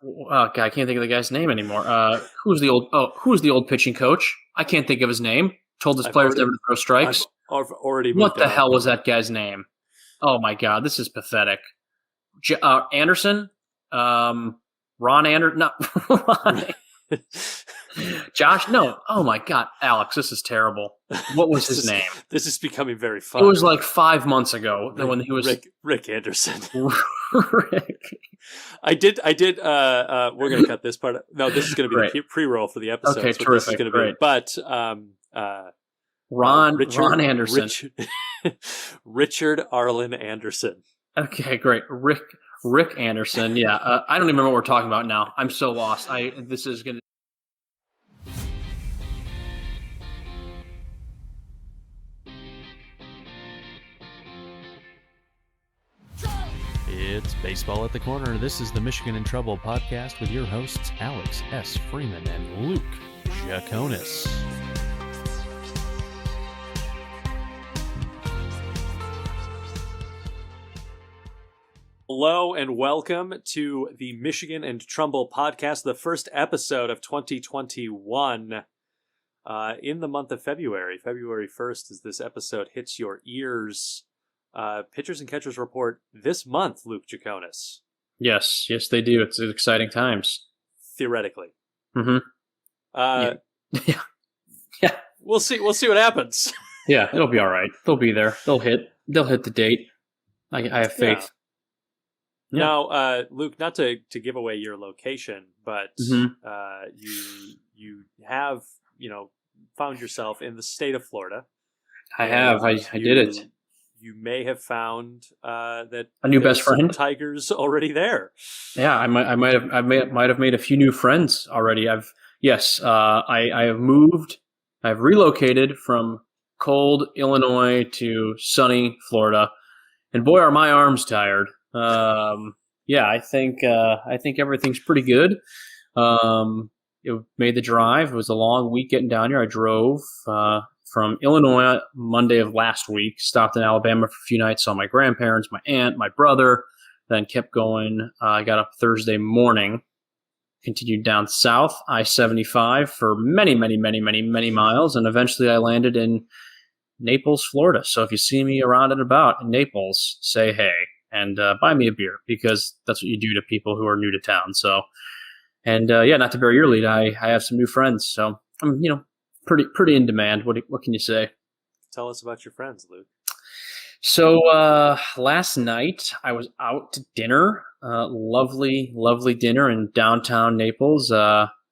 God, I can't think of the guy's name anymore. Who's the old pitching coach? I can't think of his name. Told his players never to throw strikes. I've already What moved the on. hell was that guy's name? Oh my God, this is pathetic. Anderson? Ron Anderson? Not Ron. Josh? No. Oh my God, Alex, this is terrible. What was his name? This is becoming very fun. It was like 5 months ago when he was Rick Anderson. Rick. I did. We're gonna cut this part. No, this is gonna be the pre-roll for the episode. Okay, so terrific. This is gonna great. Be, but Ron Anderson. Richard Arlen Anderson. Okay, great. Rick Anderson. Yeah, I don't even remember what we're talking about now. I'm so lost. This is gonna. It's Baseball at the Corner. This is the Michigan in Trouble podcast with your hosts, Alex S. Freeman and Luke Jaconis. Hello and welcome to the Michigan and Trumbull podcast, the first episode of 2021 in the month of February. February 1st, as this episode hits your ears. Pitchers and catchers report this month, Luke Jaconis. Yes, they do. It's exciting times. Theoretically. Mm-hmm. Yeah. We'll see what happens. Yeah, it'll be all right. They'll be there. They'll hit the date. I have faith. Yeah. Now, Luke, not to give away your location, but you have, found yourself in the state of Florida. I have. I did it. You may have found that a new best friend. Tigers already there. Yeah, I might have made a few new friends already. I have moved. I've relocated from cold Illinois to sunny Florida, and boy, are my arms tired. I think everything's pretty good. It made the drive. It was a long week getting down here. I drove from Illinois Monday of last week, stopped in Alabama for a few nights, saw my grandparents, my aunt, my brother, then kept going. I got up Thursday morning, continued down south, I-75 for many, many, many, many, many miles, and eventually I landed in Naples, Florida. So if you see me around and about in Naples, say hey and buy me a beer, because that's what you do to people who are new to town. So, and not to bury your lead, I have some new friends, so I'm pretty in demand. What can you say? Tell us about your friends, Luke. So last night I was out to dinner, lovely dinner in downtown Naples,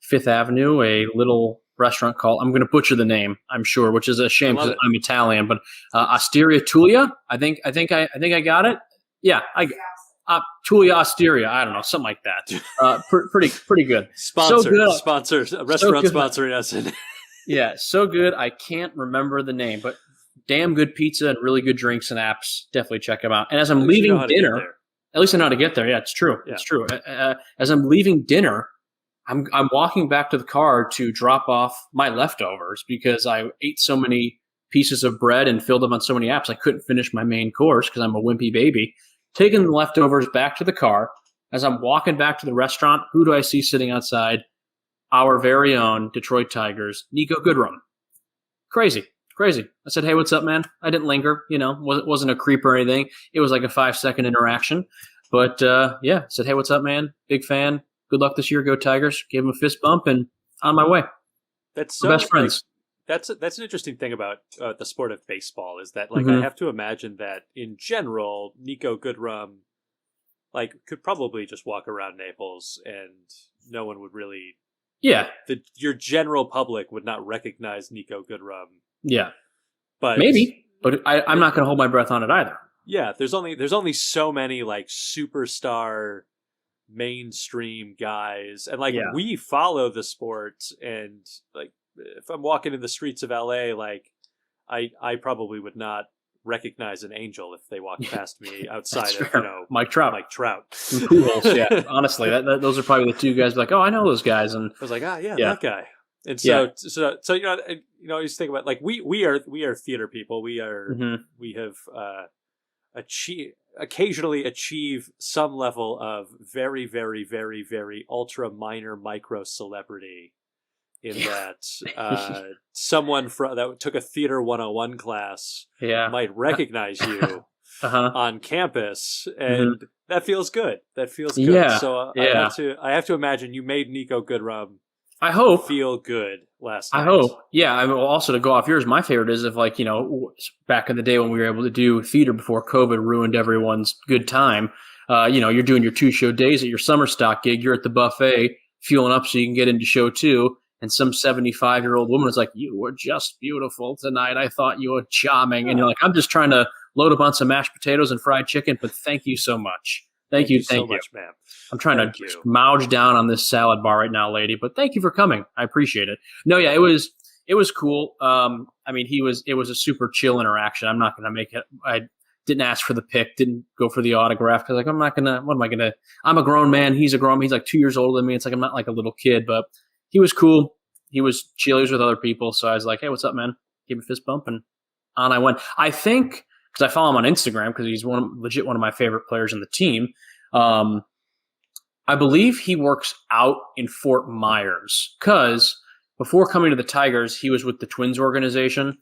Fifth Avenue, a little restaurant called, I'm going to butcher the name, I'm sure, which is a shame because I'm Italian, but Osteria Tulia. I think I got it. Yeah, Tulia Osteria. I don't know, something like that. Pretty good. Sponsor, so good. Sponsors, a restaurant sponsoring us. Yeah, so good. I can't remember the name, but damn good pizza and really good drinks and apps. Definitely check them out. And as I'm leaving dinner, at least I know how to get there. Yeah, it's true. Yeah. It's true. As I'm leaving dinner, I'm walking back to the car to drop off my leftovers because I ate so many pieces of bread and filled them on so many apps. I couldn't finish my main course because I'm a wimpy baby. Taking the leftovers back to the car. As I'm walking back to the restaurant, who do I see sitting outside? Our very own Detroit Tigers, Nico Goodrum. Crazy. I said, hey, what's up, man? I didn't linger, wasn't a creep or anything. It was like a 5-second interaction. But, said, hey, what's up, man? Big fan. Good luck this year. Go Tigers. Gave him a fist bump and on my way. That's so, best friends. That's an interesting thing about the sport of baseball is that, I have to imagine that in general, Nico Goodrum, could probably just walk around Naples and no one would really... Yeah. Your general public would not recognize Nico Goodrum. Yeah. But maybe. But I'm not going to hold my breath on it either. Yeah, there's only so many superstar mainstream guys. And we follow the sport, and if I'm walking in the streets of LA, I probably would not recognize an Angel if they walked past me outside of Mike Trout. Pujols, yeah. Honestly, those are probably the two guys. Oh, I know those guys, and I was like, that guy. And so I just think about we are theater people. We have achieved. occasionally achieve some level of very, very, very, very ultra minor micro celebrity in that someone that took a Theater 101 class might recognize you on campus, and that feels good. That feels good. Yeah. So I have to imagine you made Nico Goodrum feel good last night. I hope. Yeah. I mean, also to go off yours, my favorite is if back in the day when we were able to do theater before COVID ruined everyone's good time. You're doing your 2-show days at your summer stock gig. You're at the buffet fueling up so you can get into show 2. And some 75-year-old woman is like, "You were just beautiful tonight. I thought you were charming." And you're like, "I'm just trying to load up on some mashed potatoes and fried chicken, but thank you so much. Thank you so much, ma'am. I'm trying to just mouge down on this salad bar right now, lady. But thank you for coming. I appreciate it." No, yeah, it was cool. I mean, it was a super chill interaction. I'm not going to make it. I didn't ask for the pic, didn't go for the autograph because I'm not gonna. What am I gonna? I'm a grown man. He's a grown man. He's like 2 years older than me. It's like I'm not like a little kid, but he was cool. He was chill. He was with other people. So I was like, "Hey, what's up, man?" Gave him a fist bump, and on I went. I think because I follow him on Instagram because he's legit one of my favorite players in the team. I believe he works out in Fort Myers because before coming to the Tigers, he was with the Twins organization.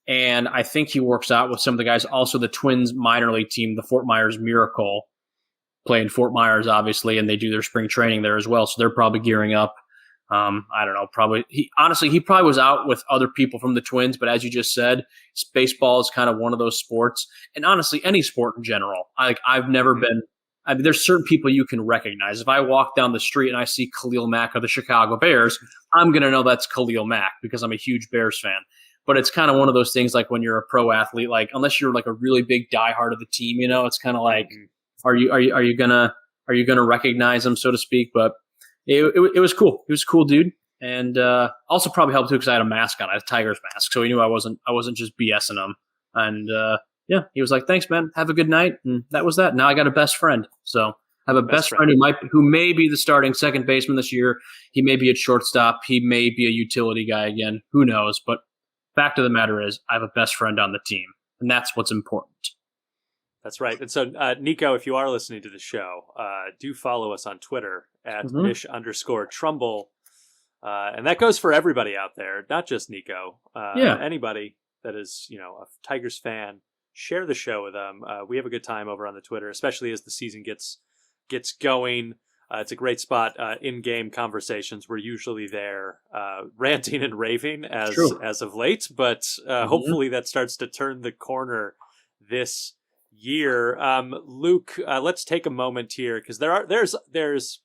And I think he works out with some of the guys. Also, the Twins minor league team, the Fort Myers Miracle, play in Fort Myers, obviously, and they do their spring training there as well. So they're probably gearing up. I don't know. Probably he probably was out with other people from the Twins, but as you just said, baseball is kind of one of those sports, and honestly, any sport in general. I've never been. I mean, there's certain people you can recognize. If I walk down the street and I see Khalil Mack of the Chicago Bears, I'm gonna know that's Khalil Mack because I'm a huge Bears fan. But it's kind of one of those things like when you're a pro athlete, like unless you're like a really big diehard of the team, it's kind of like, are you gonna recognize them, so to speak? But it was cool. He was a cool dude, and also probably helped too because I had a mask on. I had a Tigers mask, so he knew I wasn't just BSing him. And yeah, he was like, "Thanks, man. Have a good night." And that was that. Now I got a best friend. So I have a best friend who may be the starting second baseman this year. He may be at shortstop. He may be a utility guy again. Who knows? But fact of the matter is, I have a best friend on the team, and that's what's important. That's right. And so, Nico, if you are listening to the show, do follow us on Twitter at @Mish_Trumbull. And that goes for everybody out there, not just Nico. Anybody that is, a Tigers fan, share the show with them. We have a good time over on the Twitter, especially as the season gets going. It's a great spot. In-game conversations. We're usually there ranting and raving as of late, but hopefully that starts to turn the corner this year. Luke, let's take a moment here because there's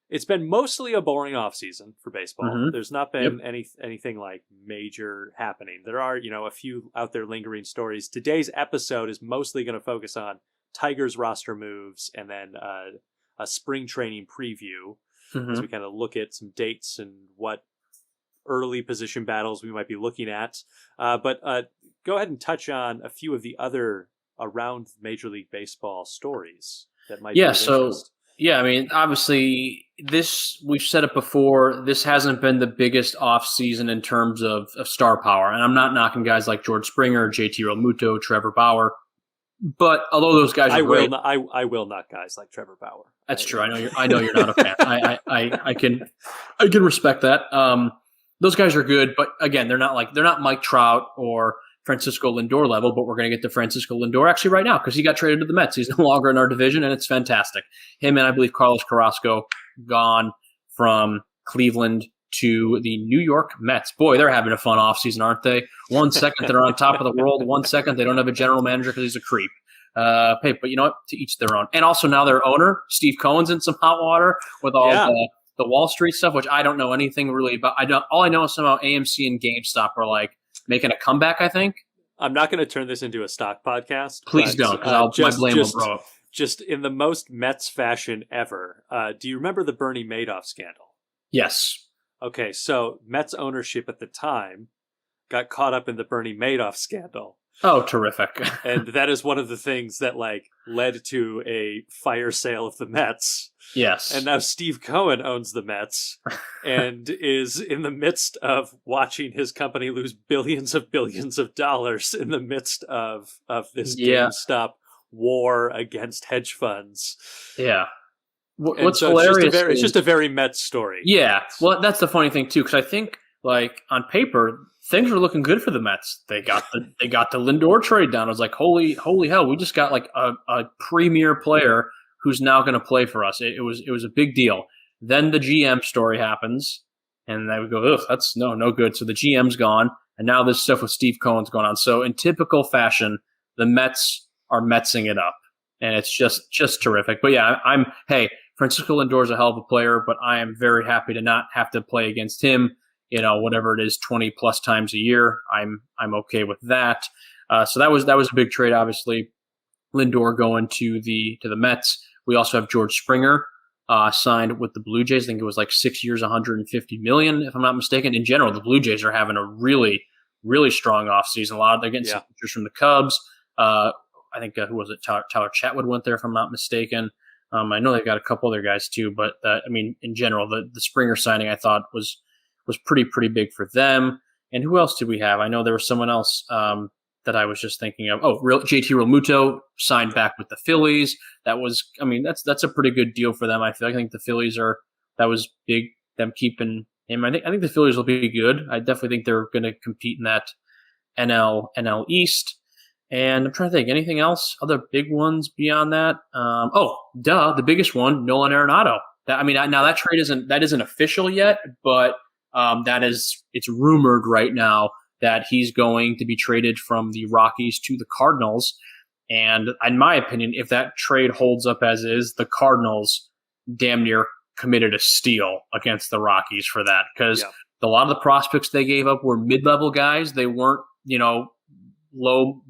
it's been mostly a boring off season for baseball. There's not been anything like major happening. There are, a few out there lingering stories. Today's episode is mostly going to focus on Tigers roster moves and then a spring training preview as we kind of look at some dates and what early position battles we might be looking at. But go ahead and touch on a few of the other around Major League Baseball stories that might be of interest. Yeah, I mean, obviously, we've said it before, this hasn't been the biggest off-season in terms of star power. And I'm not knocking guys like George Springer, JT Realmuto, Trevor Bauer. But although those guys are great, I will knock guys like Trevor Bauer. That's true. I know you're not a fan. I can respect that. Those guys are good, but again, they're not Mike Trout or Francisco Lindor level. But we're going to get to Francisco Lindor actually right now because he got traded to the Mets. He's no longer in our division, and it's fantastic. Him and I believe Carlos Carrasco gone from Cleveland to the New York Mets. Boy, they're having a fun offseason, aren't they? 1 second they're on top of the world. 1 second they don't have a general manager because he's a creep. Hey, but you know what? To each their own. And also now their owner, Steve Cohen's in some hot water with all the Wall Street stuff, which I don't know anything really about. All I know is somehow AMC and GameStop are like making a comeback, I think. I'm not going to turn this into a stock podcast. Please don't, because my blame will grow up. Just in the most Mets fashion ever. Do you remember the Bernie Madoff scandal? Yes. Okay, so Mets ownership at the time got caught up in the Bernie Madoff scandal. Oh, terrific. And that is one of the things that led to a fire sale of the Mets. Yes. And now Steve Cohen owns the Mets and is in the midst of watching his company lose billions of dollars in the midst of this GameStop war against hedge funds. Yeah. What's so hilarious? It's just a very Mets story. Yeah. Well, that's the funny thing too, because I think like on paper things were looking good for the Mets. They got the Lindor trade down. I was like, holy hell, we just got like a premier player who's now going to play for us. It was a big deal. Then the GM story happens, and then we go, ugh, that's no good. So the GM's gone, and now this stuff with Steve Cohen's going on. So in typical fashion, the Mets are Metsing it up, and it's just terrific. But yeah, hey, Francisco Lindor's a hell of a player, but I am very happy to not have to play against him. Whatever it is, 20 plus times a year. I'm okay with that. So that was a big trade, obviously. Lindor going to the Mets. We also have George Springer signed with the Blue Jays. I think it was like 6 years, $150 million, if I'm not mistaken. In general, the Blue Jays are having a really, really strong offseason. They're getting some pitchers from the Cubs. I think who was it? Tyler Chatwood went there, if I'm not mistaken. I know they've got a couple other guys too, but in general, the Springer signing I thought was pretty big for them. And who else did we have? I know there was someone else that I was just thinking of. Oh, JT Realmuto signed back with the Phillies. That was, that's a pretty good deal for them. I think the Phillies that was big, them keeping him. I think the Phillies will be good. I definitely think they're going to compete in that NL East. And I'm trying to think, anything else? Other big ones beyond that? The biggest one, Nolan Arenado. Now that trade isn't official yet, but it's rumored right now that he's going to be traded from the Rockies to the Cardinals. And in my opinion, if that trade holds up as is, the Cardinals damn near committed a steal against the Rockies for that, because a lot of the prospects they gave up were mid-level guys. They weren't, low,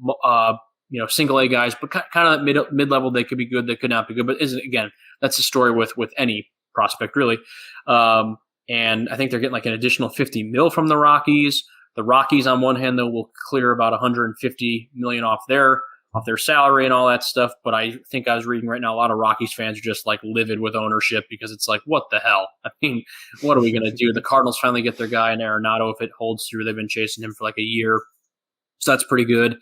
single A guys, but kind of mid-level. They could be good, they could not be good. But that's the story with any prospect really. And I think they're getting like an additional $50 million from the Rockies. The Rockies, on one hand, though, will clear about $150 million off their salary and all that stuff. But I think I was reading right now, a lot of Rockies fans are just like livid with ownership, because it's like, what the hell? What are we going to do? The Cardinals finally get their guy in Arenado if it holds through. They've been chasing him for like a year. So that's pretty good.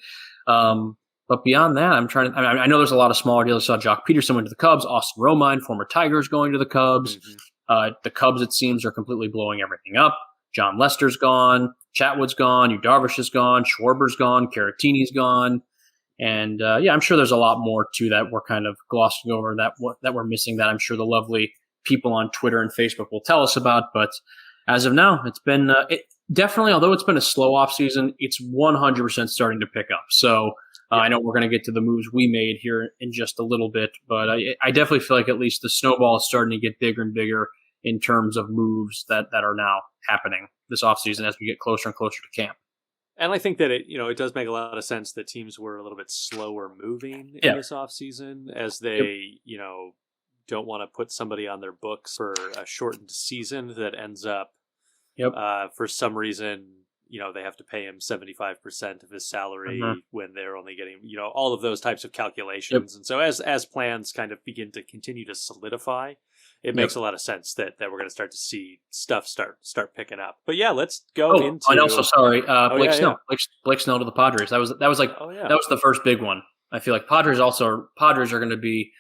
But beyond that, I know there's a lot of smaller deals. I saw Jock Peterson went to the Cubs, Austin Romine, former Tigers, going to the Cubs. Mm-hmm. The Cubs, it seems, are completely blowing everything up. John Lester's gone, Chatwood's gone, Yu Darvish is gone, Schwarber's gone, Caratini's gone. And I'm sure there's a lot more too that we're kind of glossing over, that we're missing, that I'm sure the lovely people on Twitter and Facebook will tell us about. But as of now, it's been definitely, although it's been a slow off season, it's 100% starting to pick up. So I know we're going to get to the moves we made here in just a little bit, but I definitely feel like at least the snowball is starting to get bigger and bigger in terms of moves that are now happening this offseason as we get closer and closer to camp. And I think that it does make a lot of sense that teams were a little bit slower moving in this offseason, as they, don't want to put somebody on their books for a shortened season that ends up, for some reason, they have to pay him 75% of his salary when they're only getting, all of those types of calculations. And so as plans kind of begin to continue to solidify, it makes a lot of sense that we're going to start to see stuff start picking up. But yeah, let's go into. And also, sorry, Blake Snell. Blake Snell to the Padres. That was the first big one. I feel like Padres are going to be.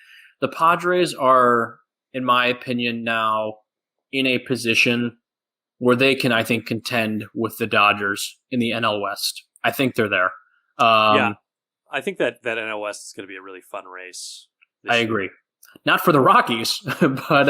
The Padres are, in my opinion, now in a position where they can, I think, contend with the Dodgers in the NL West. I think they're there. I think that NL West is going to be a really fun race. I agree. Not for the Rockies, but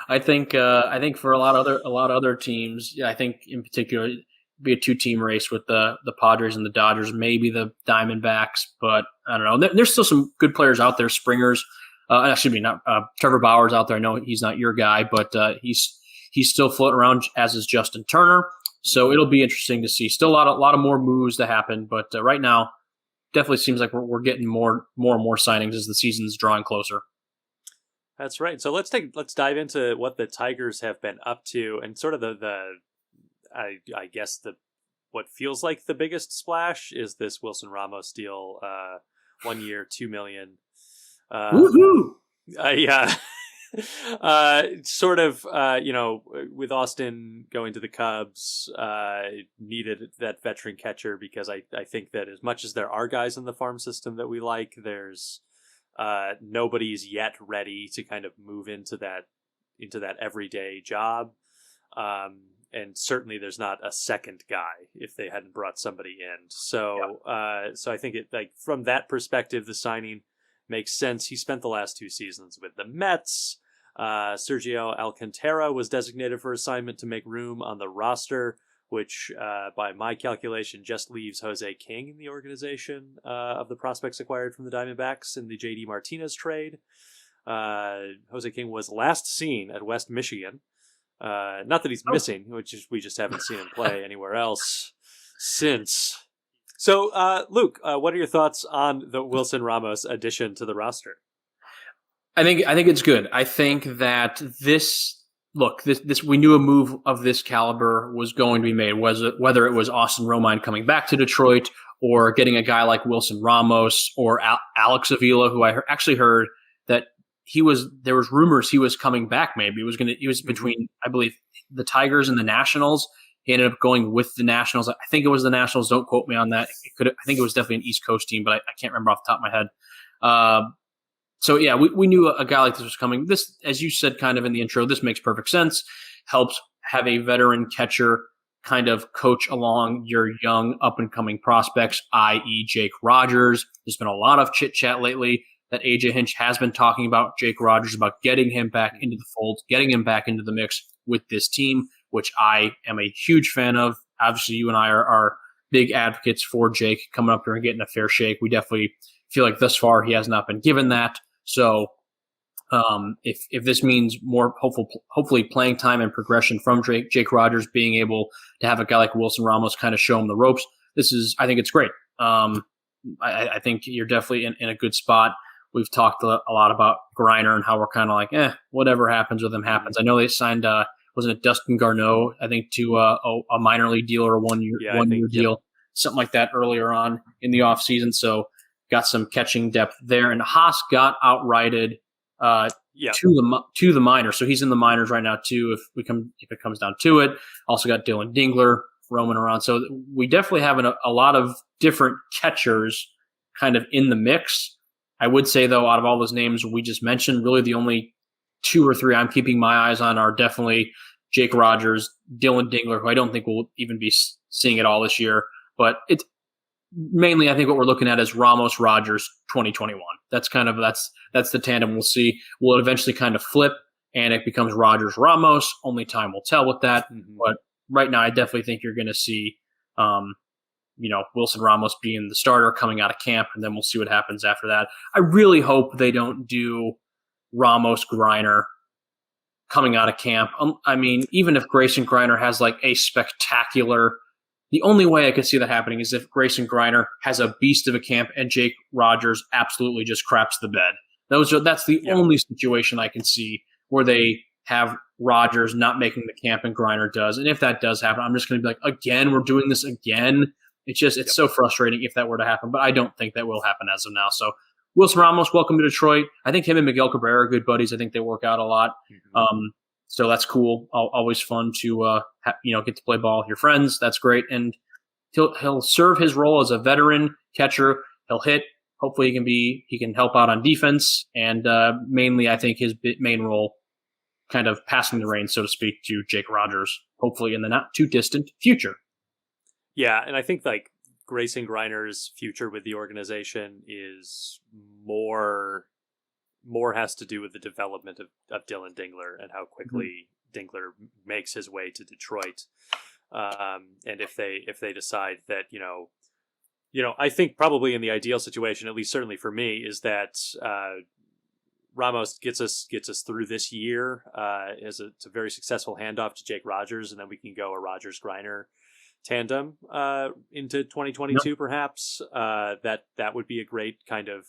I think for a lot of other teams, I think in particular, it'd be a 2-team race with the Padres and the Dodgers, maybe the Diamondbacks, but I don't know. There's still some good players out there. Springer's, Trevor Bauer's out there. I know he's not your guy, but he's still floating around, as is Justin Turner. So it'll be interesting to see. Still a lot of more moves to happen, but right now, definitely seems like we're getting more and more signings as the season's drawing closer. That's right. So let's dive into what the Tigers have been up to, and sort of I guess what feels like the biggest splash is this Wilson Ramos deal, 1 year, $2 million. Woohoo! Sort of, with Austin going to the Cubs, needed that veteran catcher, because I think that as much as there are guys in the farm system that we like, there's Nobody's yet ready to kind of move into that everyday job. And certainly there's not a second guy if they hadn't brought somebody in. So so I think it, like, from that perspective, the signing makes sense. He spent the last 2 seasons with the Mets. Sergio Alcantara was designated for assignment to make room on the roster, which by my calculation just leaves Jose King in the organization of the prospects acquired from the Diamondbacks in the JD Martinez trade. Jose King was last seen at West Michigan. Not that he's missing, we just haven't seen him play anywhere else since. So, Luke, what are your thoughts on the Wilson Ramos addition to the roster? I think it's good. I think that this we knew a move of this caliber was going to be made, whether it was Austin Romine coming back to Detroit or getting a guy like Wilson Ramos or Alex Avila, who I actually heard that there was rumors he was coming back. Maybe he was between, I believe, the Tigers and the Nationals. He ended up going with the Nationals. I think it was the Nationals. Don't quote me on that. I think it was definitely an East Coast team, but I can't remember off the top of my head. So yeah, we knew a guy like this was coming. This, as you said kind of in the intro, this makes perfect sense. Helps have a veteran catcher kind of coach along your young up-and-coming prospects, i.e. Jake Rogers. There's been a lot of chit-chat lately that AJ Hinch has been talking about Jake Rogers, about getting him back into the fold, getting him back into the mix with this team, which I am a huge fan of. Obviously, you and I are big advocates for Jake coming up here and getting a fair shake. We definitely feel like thus far he has not been given that. So if this means more hopefully playing time and progression from Jake Rogers, being able to have a guy like Wilson Ramos kind of show him the ropes, I think it's great. I think you're definitely in a good spot. We've talked a lot about Griner and how we're kind of like, whatever happens with him happens. I know they signed, wasn't it Dustin Garneau, I think, to a minor league deal or a one year deal, something like that earlier on in the offseason. So got some catching depth there. And Haas got outrighted to the minors. So he's in the minors right now too, if it comes down to it. Also got Dylan Dingler roaming around. So we definitely have a lot of different catchers kind of in the mix. I would say, though, out of all those names we just mentioned, really the only 2 or 3 I'm keeping my eyes on are definitely Jake Rogers, Dylan Dingler, who I don't think we'll even be seeing it all this year. But it's mainly, I think what we're looking at is Ramos Rogers 2021. That's the tandem we'll see. Will it eventually kind of flip and it becomes Rogers Ramos? Only time will tell with that. Mm-hmm. But right now, I definitely think you're going to see Wilson Ramos being the starter coming out of camp, and then we'll see what happens after that. I really hope they don't do Ramos Griner coming out of camp. I mean, even if Grayson Griner has like a spectacular, the only way I could see that happening is if Grayson Griner has a beast of a camp and Jake Rogers absolutely just craps the bed. That's the only situation I can see where they have Rogers not making the camp and Griner does. And if that does happen, I'm just going to be like, again, we're doing this again. It's so frustrating if that were to happen, but I don't think that will happen as of now. So Wilson Ramos, welcome to Detroit. I think him and Miguel Cabrera are good buddies. I think they work out a lot. Mm-hmm. So that's cool. Always fun to get to play ball with your friends. That's great. And he'll serve his role as a veteran catcher. He'll hit. Hopefully he can help out on defense. And mainly I think his main role, kind of passing the reins, so to speak, to Jake Rogers, hopefully in the not too distant future. Yeah, and I think like Grayson Griner's future with the organization is more has to do with the development of Dylan Dingler and how quickly Dingler makes his way to Detroit. And if they decide that, I think probably in the ideal situation, at least certainly for me, is that Ramos gets us through this year. It's a very successful handoff to Jake Rogers, and then we can go a Rogers Griner tandem into 2022, perhaps. That would be a great kind of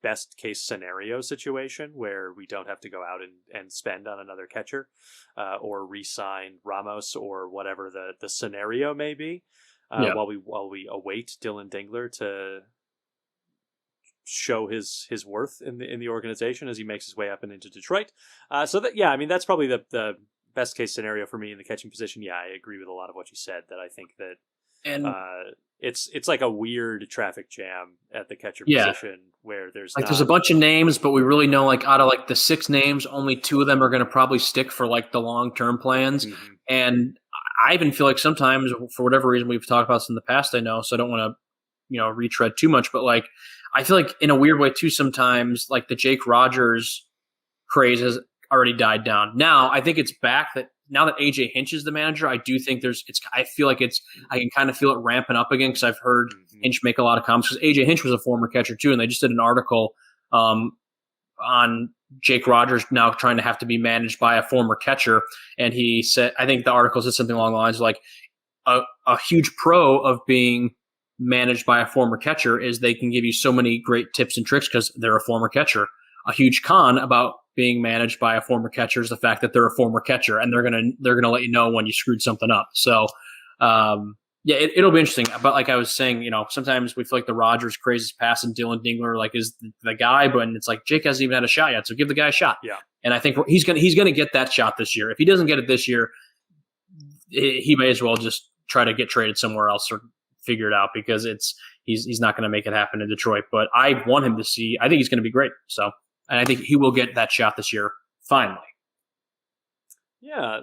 best case scenario situation where we don't have to go out and spend on another catcher or re-sign Ramos or whatever the scenario may be while we await Dylan Dingler to show his worth in the organization as he makes his way up and into Detroit. That's probably the best case scenario for me in the catching position. Yeah, I agree with a lot of what you said. That I think that it's like a weird traffic jam at the catcher Yeah. position where there's Like there's a bunch of names, but we really know like out of like the 6 names, only 2 of them are going to probably stick for like the long-term plans. Mm-hmm. And I even feel like sometimes, for whatever reason, we've talked about this in the past, I know, so I don't want to, retread too much, but like I feel like in a weird way too sometimes, like the Jake Rogers craze has already died down. Now I think it's back that now that AJ Hinch is the manager, I do think I feel like I can kind of feel it ramping up again because I've heard Hinch make a lot of comments because AJ Hinch was a former catcher too, and they just did an article on Jake Rogers now trying to have to be managed by a former catcher, and he said, I think the article said something along the lines of like a huge pro of being managed by a former catcher is they can give you so many great tips and tricks because they're a former catcher. A huge con about being managed by a former catcher is the fact that they're a former catcher and they're gonna let you know when you screwed something up. So it'll be interesting. But like I was saying, sometimes we feel like the Rogers craze is passing. Dylan Dingler like is the guy, but it's like Jake hasn't even had a shot yet, so give the guy a shot. Yeah, and I think he's gonna get that shot this year. If he doesn't get it this year, he may as well just try to get traded somewhere else or figure it out because he's not going to make it happen in Detroit. But I want him to see. I think he's going to be great. So. And I think he will get that shot this year, finally. Yeah,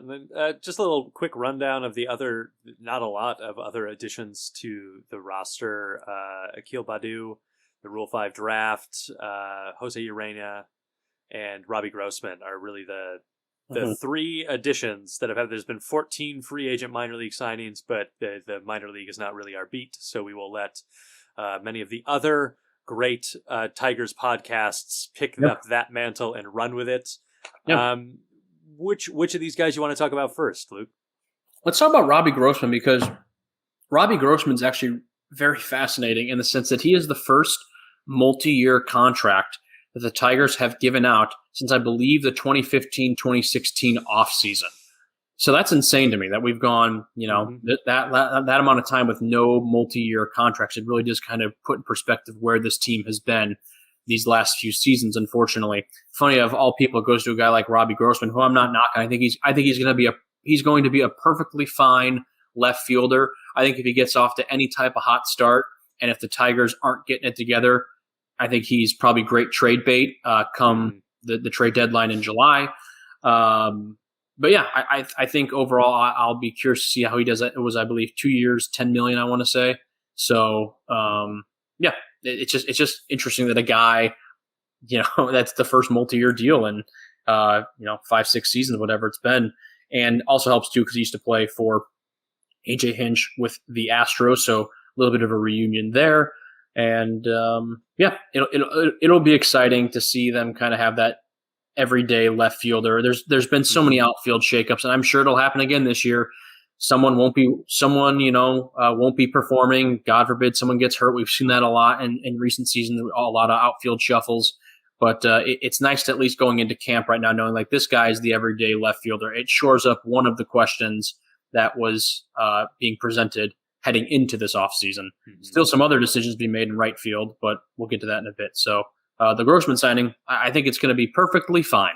just a little quick rundown of the other, not a lot of other additions to the roster. Akil Baddoo, the Rule 5 draft, Jose Urena, and Robbie Grossman are really the 3 additions that have had. There's been 14 free agent minor league signings, but the minor league is not really our beat, so we will let many of the other great Tigers podcasts pick up that mantle and run with it. Yep. Which of these guys you want to talk about first, Luke? Let's talk about Robbie Grossman because Robbie Grossman's actually very fascinating in the sense that he is the first multi-year contract that the Tigers have given out since I believe the 2015-2016 offseason. So that's insane to me that we've gone, that amount of time with no multi-year contracts. It really does kind of put in perspective where this team has been these last few seasons. Unfortunately, funny of all people, it goes to a guy like Robbie Grossman, who I'm not knocking. I think he's going to be a perfectly fine left fielder. I think if he gets off to any type of hot start, and if the Tigers aren't getting it together, I think he's probably great trade bait come the trade deadline in July. But yeah, I think overall I'll be curious to see how he does it. It was, I believe, 2 years, $10 million, I want to say. So it's just interesting that a guy, that's the first multi-year deal in 5-6 seasons, whatever it's been, and also helps too because he used to play for AJ Hinch with the Astros, so a little bit of a reunion there. And it'll be exciting to see them kind of have that everyday left fielder. There's been so many outfield shakeups, and I'm sure it'll happen again this year. Someone won't be performing. God forbid someone gets hurt. We've seen that a lot in recent seasons. A lot of outfield shuffles, but it's nice to at least going into camp right now knowing like this guy is the everyday left fielder. It shores up one of the questions that was being presented heading into this offseason. Still some other decisions being made in right field, but we'll get to that in a bit. So. The Grossman signing, I think it's going to be perfectly fine.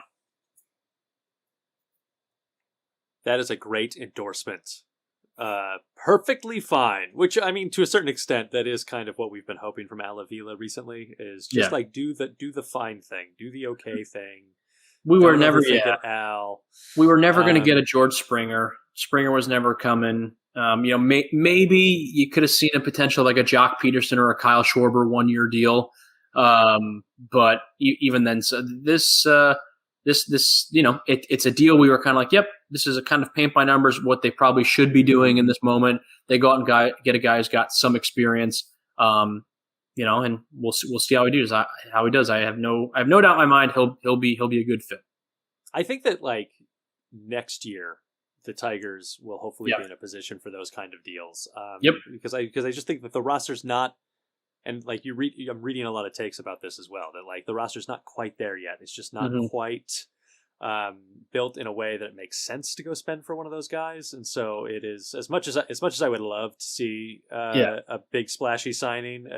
That is a great endorsement. Perfectly fine. Which, I mean, to a certain extent, that is kind of what we've been hoping from Al Avila recently. Is just like do the fine thing, do the okay thing. We were never Al. We were never going to get a George Springer. Springer was never coming. Maybe you could have seen a potential like a Jock Peterson or a Kyle Schwarber 1-year deal. But even then, so this, it's a deal. We were kind of like, yep, this is a kind of paint by numbers, what they probably should be doing in this moment. They go out and get a guy who's got some experience, and we'll see how he does. I have no doubt in my mind he'll be a good fit. I think that like next year, the Tigers will hopefully be in a position for those kind of deals. Because I just think that the roster's not. And like I'm reading a lot of takes about this as well. That like the roster's not quite there yet. It's just not quite built in a way that it makes sense to go spend for one of those guys. And so it is as much as I would love to see a big splashy signing.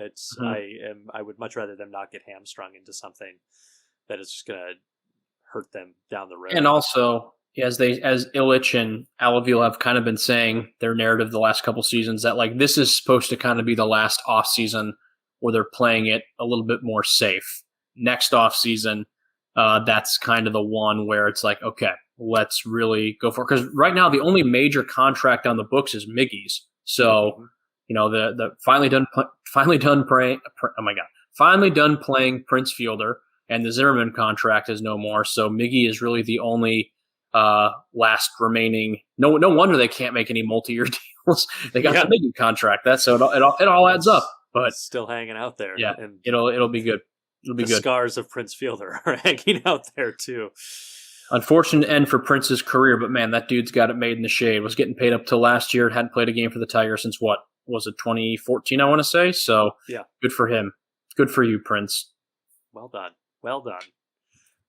I would much rather them not get hamstrung into something that is just going to hurt them down the road. And also as Illich and Alaville have kind of been saying their narrative the last couple seasons, that like this is supposed to kind of be the last off season where they're playing it a little bit more safe. Next off season, that's kind of the one where it's like, okay, let's really go for it. Because right now the only major contract on the books is Miggy's. So the finally done playing Prince Fielder, and the Zimmerman contract is no more. So Miggy is really the only last remaining. No wonder they can't make any multi-year deals. They got the Miggy contract. That's so it all adds up. But it's still hanging out there. Yeah, and it'll be good. It'll be the good. Scars of Prince Fielder are hanging out there too. Unfortunate end for Prince's career, but man, that dude's got it made in the shade. Was getting paid up till last year. Hadn't played a game for the Tigers since what was it, 2014? I want to say. So yeah, good for him. Good for you, Prince. Well done. Well done.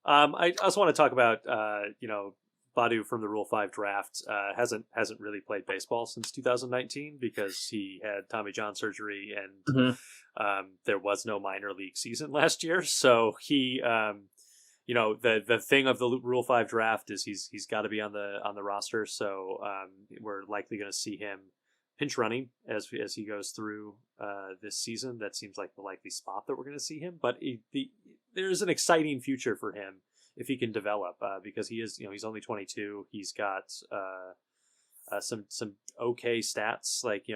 I also want to talk about Badu from the Rule 5 draft hasn't really played baseball since 2019 because he had Tommy John surgery and there was no minor league season last year. So he, the thing of the Rule 5 draft is he's got to be on the roster. So we're likely going to see him pinch running as he goes through this season. That seems like the likely spot that we're going to see him. But there's an exciting future for him if he can develop, because he is, he's only 22. He's got some okay stats, like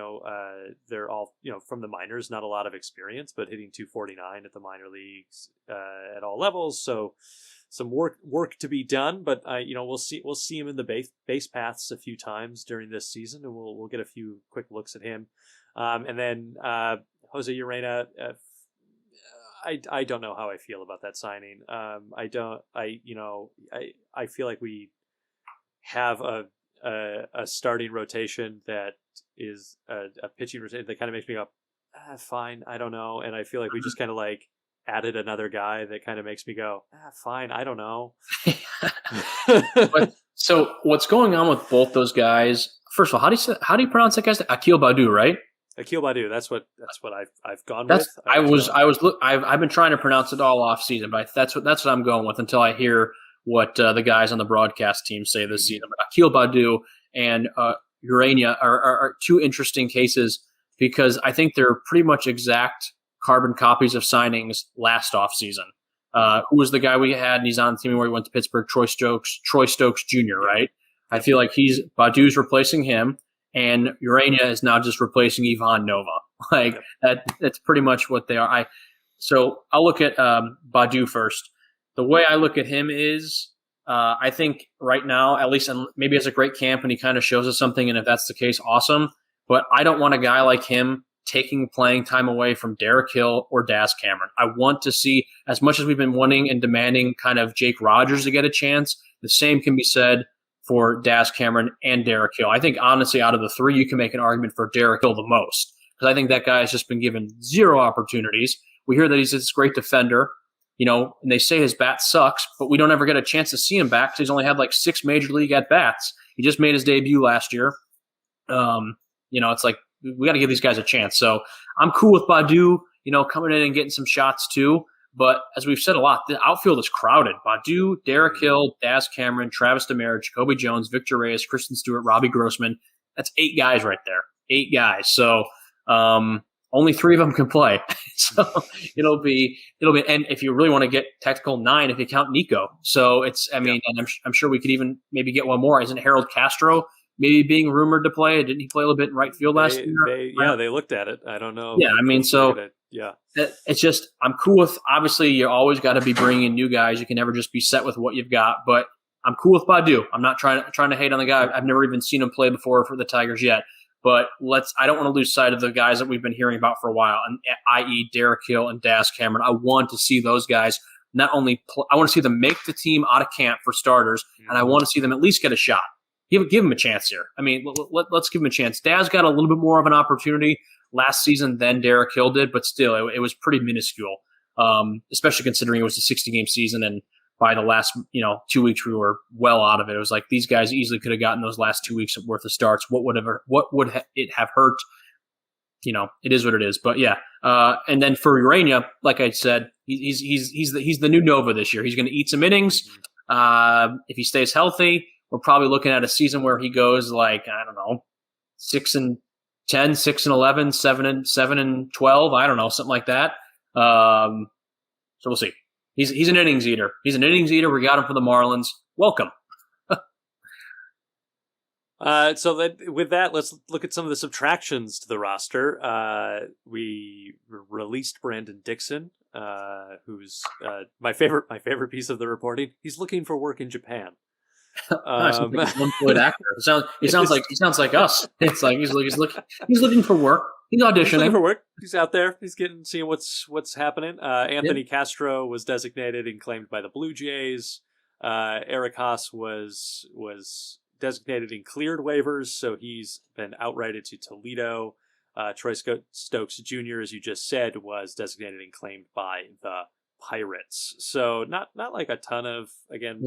they're all from the minors, not a lot of experience, but hitting 249 at the minor leagues at all levels. So some work to be done, but we'll see him in the base paths a few times during this season, and we'll get a few quick looks at him, and then Jose Urena. I don't know how I feel about that signing. I feel like we have a starting rotation that is a pitching rotation that kind of makes me go, fine, I don't know. And I feel like we just kind of like added another guy that kind of makes me go, fine, I don't know. So what's going on with both those guys? First of all, how do you pronounce that guy's name? Akil Badu, right? Akil Badu. That's what I've gone with. I've been trying to pronounce it all off season, but that's what I'm going with until I hear what the guys on the broadcast team say this season. But Akil Badu and Urania are two interesting cases because I think they're pretty much exact carbon copies of signings last off season. Who was the guy we had? And he's on the team where he went to Pittsburgh. Troy Stokes Jr. Right? I feel like Badu's replacing him. And Urania is now just replacing Ivan Nova. That's pretty much what they are. So I'll look at Badu first. The way I look at him is I think right now, at least, and maybe has a great camp and he kind of shows us something, and if that's the case, awesome. But I don't want a guy like him taking playing time away from Derek Hill or Daz Cameron. I want to see, as much as we've been wanting and demanding kind of Jake Rogers to get a chance, the same can be said for Daz Cameron and Derek Hill. I think, honestly, out of the three, you can make an argument for Derek Hill the most because I think that guy has just been given zero opportunities. We hear that he's this great defender, and they say his bat sucks, but we don't ever get a chance to see him back because he's only had like 6 major league at-bats. He just made his debut last year. It's like we got to give these guys a chance. So I'm cool with Badu, coming in and getting some shots too. But as we've said a lot, the outfield is crowded. Badu, Derek Hill, Daz Cameron, Travis Demers, Jacoby Jones, Victor Reyes, Kristen Stewart, Robbie Grossman. That's 8 guys right there. 8 guys. So only 3 of them can play. So it'll be. And if you really want to get technical, 9 if you count Nico. So and I'm sure we could even maybe get one more. Isn't Harold Castro maybe being rumored to play? Didn't he play a little bit in right field last year? They looked at it. I don't know. Yeah, it's just I'm cool with. Obviously, you always got to be bringing in new guys. You can never just be set with what you've got. But I'm cool with Badu. I'm not trying to hate on the guy. I've never even seen him play before for the Tigers yet. But I don't want to lose sight of the guys that we've been hearing about for a while, and i.e. Derek Hill and Daz Cameron. I want to see those guys not only I want to see them make the team out of camp for starters, and I want to see them at least get a shot. Give them a chance here. I mean, let's give them a chance. Daz got a little bit more of an opportunity last season than Derek Hill did, but still, it was pretty minuscule, especially considering it was a 60-game season, and by the last 2 weeks we were well out of it. It was like these guys easily could have gotten those last 2 weeks worth of starts. What would it have hurt? It is what it is. But yeah, and then for Urania, like I said, he's the new Nova this year. He's going to eat some innings if he stays healthy. we're probably looking at a season where he goes like, I don't know, 6-10, 6-11, 7-12. I don't know, something like that. So we'll see. He's an innings eater. He's an innings eater. We got him for the Marlins. Welcome. With that, let's look at some of the subtractions to the roster. We released Brandon Dixon, who's my favorite piece of the reporting. He's looking for work in Japan. Nice. Like an unemployed actor. He sounds like us. It's like he's looking for work. He's auditioning. He's looking for work. He's out there. He's seeing what's happening. Anthony Castro was designated and claimed by the Blue Jays. Eric Haas was designated and cleared waivers, so he's been outrighted to Toledo. Troy Stokes Jr., as you just said, was designated and claimed by the Pirates. So not like a ton of, again,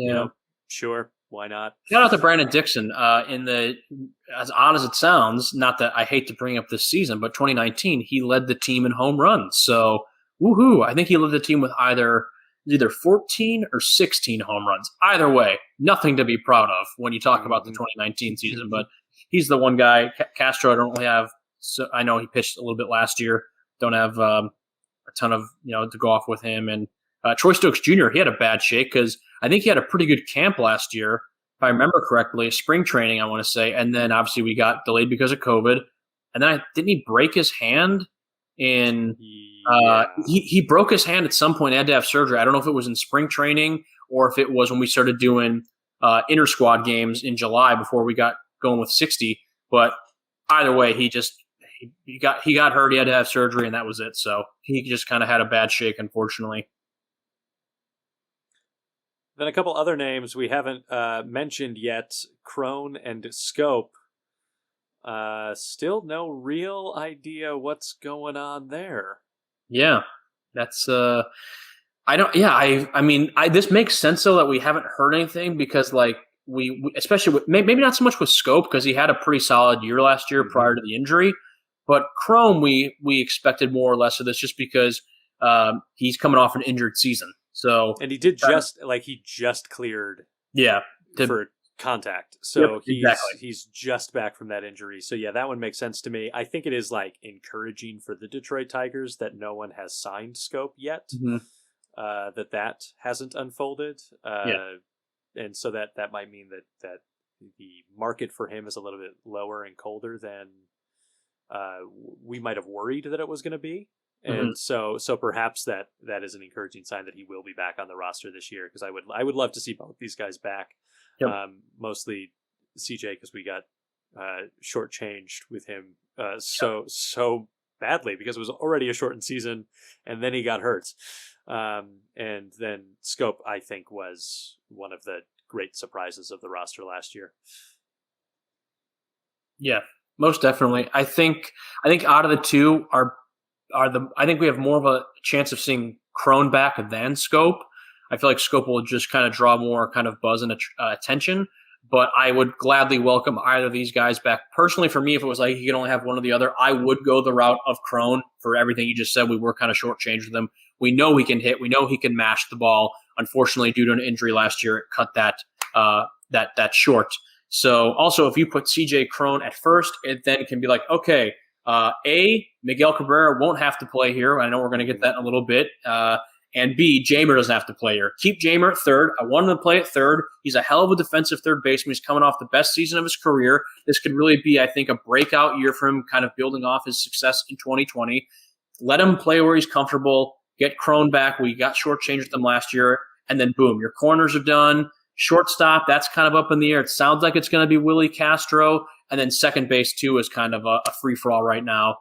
sure, why not? Shout out to Brandon Dixon. As odd as it sounds, not that I hate to bring up this season, but 2019, he led the team in home runs. So, woohoo. I think he led the team with either 14 or 16 home runs. Either way, nothing to be proud of when you talk about the 2019 season, but he's the one guy. Castro, I don't really have, so I know he pitched a little bit last year. Don't have a ton of, to go off with him. And Troy Stokes Jr., he had a bad shake because I think he had a pretty good camp last year, if I remember correctly, spring training, I want to say. And then obviously we got delayed because of COVID. And then didn't he break his hand in he broke his hand at some point. He had to have surgery. I don't know if it was in spring training or if it was when we started doing inter squad games in July before we got going with 60. But either way, he got hurt. He had to have surgery, and that was it. So he just kind of had a bad shake, unfortunately. Then a couple other names we haven't mentioned yet: Crone and Scope. Still no real idea what's going on there. Yeah, that's this makes sense though that we haven't heard anything because like we especially with, maybe not so much with Scope because he had a pretty solid year last year prior to the injury, but Chrome we expected more or less of this just because he's coming off an injured season. So and he just cleared for contact. So he's just back from that injury. So yeah, that one makes sense to me. I think it is like encouraging for the Detroit Tigers that no one has signed Scope yet. That hasn't unfolded. And so that might mean that the market for him is a little bit lower and colder than we might have worried that it was going to be. And so perhaps that is an encouraging sign that he will be back on the roster this year because I would love to see both these guys back. Mostly CJ because we got shortchanged with him so badly because it was already a shortened season and then he got hurt. And then Scope, I think, was one of the great surprises of the roster last year. Yeah, most definitely. I think out of the two I think we have more of a chance of seeing Crone back than Scope. I feel like Scope will just kind of draw more kind of buzz and attention, but I would gladly welcome either of these guys back. Personally, for me, if it was like you could only have one or the other, I would go the route of Crone for everything you just said. We were kind of shortchanged with him. We know he can hit. We know he can mash the ball. Unfortunately, due to an injury last year, it cut that short. So also, if you put CJ Crone at first, it then can be like, okay, Miguel Cabrera won't have to play here. I know we're going to get that in a little bit. And B, Jamer doesn't have to play here. Keep Jamer at third. I want him to play at third. He's a hell of a defensive third baseman. He's coming off the best season of his career. This could really be, I think, a breakout year for him, kind of building off his success in 2020. Let him play where he's comfortable. Get Crone back. We got shortchanged with them last year. And then, boom, your corners are done. Shortstop, that's kind of up in the air. It sounds like it's going to be Willie Castro. And then second base, too, is kind of a free-for-all right now.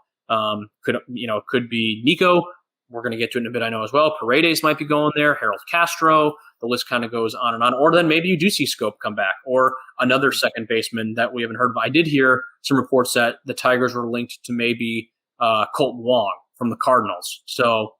Could be Nico. We're going to get to it in a bit, I know, as well. Paredes might be going there. Harold Castro. The list kind of goes on and on. Or then maybe you do see Scope come back. Or another second baseman that we haven't heard of. I did hear some reports that the Tigers were linked to maybe Colton Wong from the Cardinals. So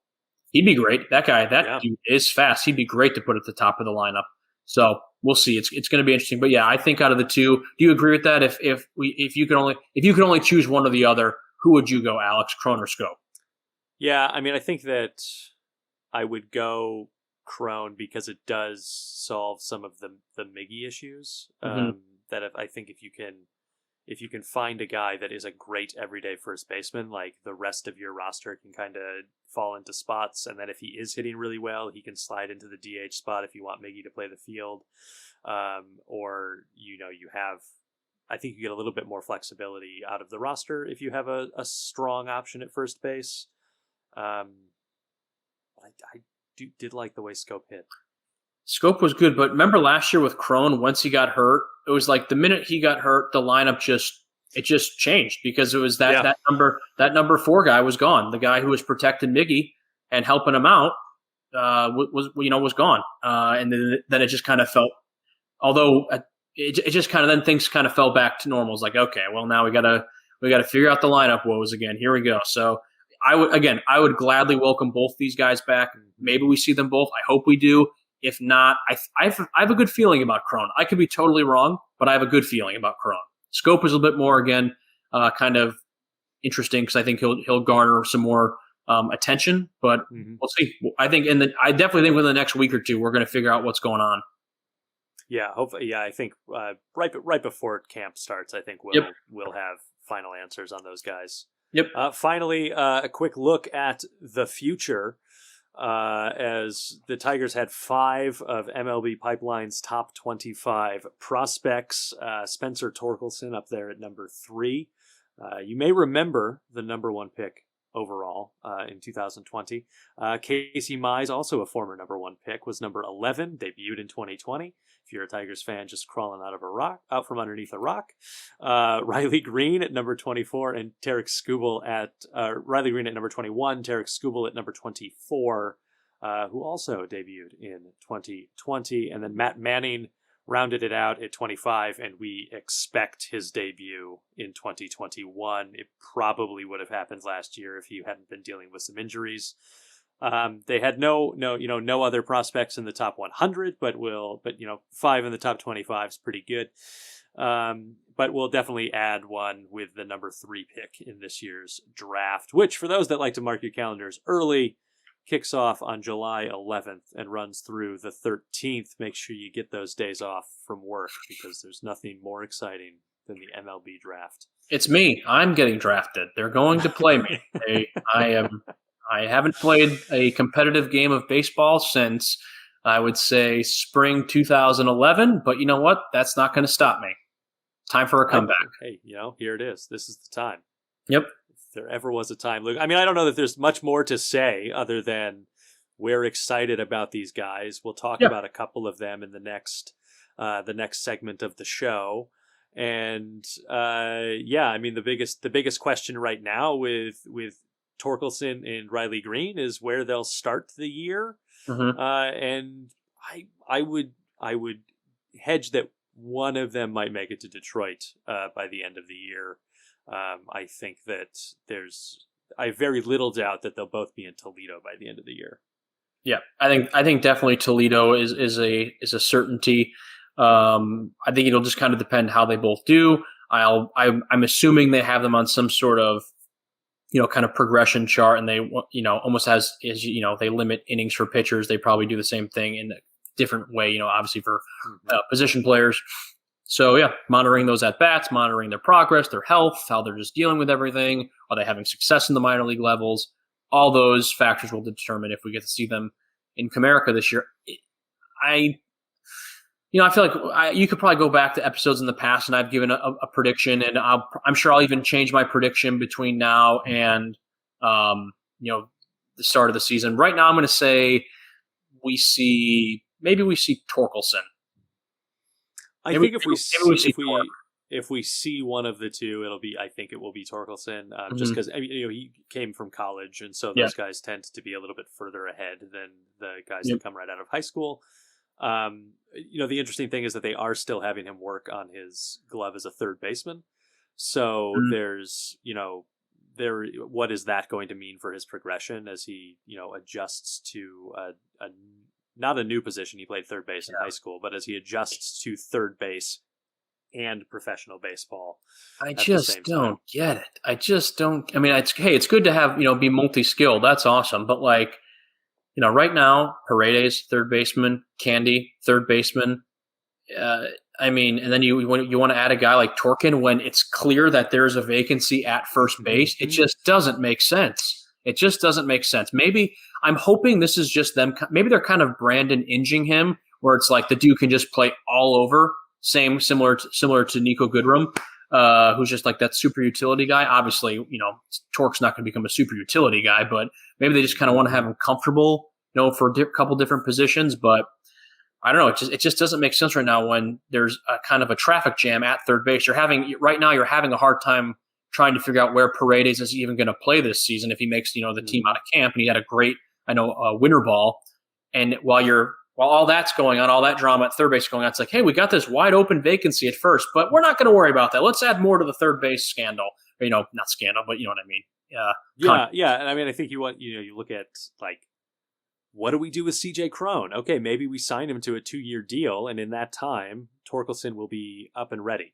he'd be great. That guy, dude is fast. He'd be great to put at the top of the lineup. So we'll see. It's going to be interesting. But yeah, I think out of the two, do you agree with that? If you could only choose one or the other, who would you go, Alex, Crone or Scope? Yeah, I mean, I think that I would go Crone because it does solve some of the Miggy issues. That I think if you can find a guy that is a great everyday first baseman, like the rest of your roster can kind of fall into spots. And then if he is hitting really well, he can slide into the DH spot if you want Miggy to play the field. Or, I think you get a little bit more flexibility out of the roster if you have a strong option at first base. I did like the way Scope hit. Scope was good, but remember last year with Crone, once he got hurt, it was like the minute he got hurt, the lineup just changed because it was that number 4 guy was gone. The guy who was protecting Miggy and helping him out was gone. And then it just kind of felt, although it just kind of then things kind of fell back to normal. It's like, okay, well now we gotta figure out the lineup woes again. Here we go. So I would gladly welcome both these guys back. Maybe we see them both. I hope we do. If not, I have a good feeling about Crone. I could be totally wrong, but I have a good feeling about Crone. Scope is a little bit more, again, kind of interesting because I think he'll garner some more attention. But we'll see. I definitely think within the next week or two we're going to figure out what's going on. Yeah, hopefully. Yeah, I think right before camp starts, I think we'll have final answers on those guys. Yep. Finally, a quick look at the future. As the Tigers had 5 of MLB Pipeline's top 25 prospects. Spencer Torkelson up there at number 3. You may remember the number 1 pick overall in 2020. Casey Mize, also a former number 1 pick, was number 11, debuted in 2020. If you're a Tigers fan, just crawling out from underneath a rock. Riley Green at number 24 and Tarek Skubal Riley Green at number 21, Tarek Skubal at number 24, who also debuted in 2020. And then Matt Manning rounded it out at 25, and we expect his debut in 2021. It probably would have happened last year if he hadn't been dealing with some injuries. They had no other prospects in the top 100, but 5 in the top 25 is pretty good. But we'll definitely add one with the number 3 pick in this year's draft, which for those that like to mark your calendars early, kicks off on July 11th and runs through the 13th. Make sure you get those days off from work because there's nothing more exciting than the MLB draft. It's me. I'm getting drafted. They're going to play me. I haven't played a competitive game of baseball since, I would say, spring 2011. But you know what? That's not going to stop me. Time for a comeback. Hey, here it is. This is the time. Yep. If there ever was a time. Look, I mean, I don't know that there's much more to say other than we're excited about these guys. We'll talk about a couple of them in the next segment of the show. And I mean, the biggest question right now with Torkelson and Riley Green is where they'll start the year. And I would hedge that one of them might make it to Detroit by the end of the year. I think that I have very little doubt that they'll both be in Toledo by the end of the year. Yeah, I think definitely Toledo is a certainty. I think it'll just kind of depend how they both do. I'm assuming they have them on some sort of kind of progression chart, and they almost as they limit innings for pitchers. They probably do the same thing in a different way. Obviously for position players. So yeah, monitoring those at bats, monitoring their progress, their health, how they're just dealing with everything. Are they having success in the minor league levels? All those factors will determine if we get to see them in Comerica this year. I feel like you could probably go back to episodes in the past, and I've given a prediction, and I'm sure I'll even change my prediction between now and the start of the season. Right now, I'm going to say maybe we see Torkelson. I think if we see one of the two, I think it will be Torkelson, just because he came from college, and so those guys tend to be a little bit further ahead than the guys that come right out of high school. The interesting thing is that they are still having him work on his glove as a third baseman. So there's, what is that going to mean for his progression as he, adjusts to not a new position. He played third base in high school, but as he adjusts to third base and professional baseball. I just don't get it. I just don't. I mean, it's good to have, be multi-skilled. That's awesome. But right now, Paredes, third baseman, Candy, third baseman. And then you want to add a guy like Torkin when it's clear that there's a vacancy at first base. It just doesn't make sense. It just doesn't make sense. Maybe I'm hoping this is just them. Maybe they're kind of Brandon Inging him, where it's like the dude can just play all over. Similar to Nico Goodrum, who's just like that super utility guy. Obviously, Tork's not going to become a super utility guy, but maybe they just kind of want to have him comfortable, for a couple different positions. But I don't know. It just doesn't make sense right now when there's a kind of a traffic jam at third base. You're having a hard time trying to figure out where Paredes is even going to play this season if he makes the team out of camp. And he had a great winter ball. And while all that's going on, all that drama at third base going on, it's like, hey, we got this wide open vacancy at first, but we're not going to worry about that. Let's add more to the third base scandal. Not scandal, but you know what I mean. Yeah. And I mean, I think you look at like, what do we do with CJ Crone? Okay, maybe we sign him to a 2-year deal, and in that time, Torkelson will be up and ready.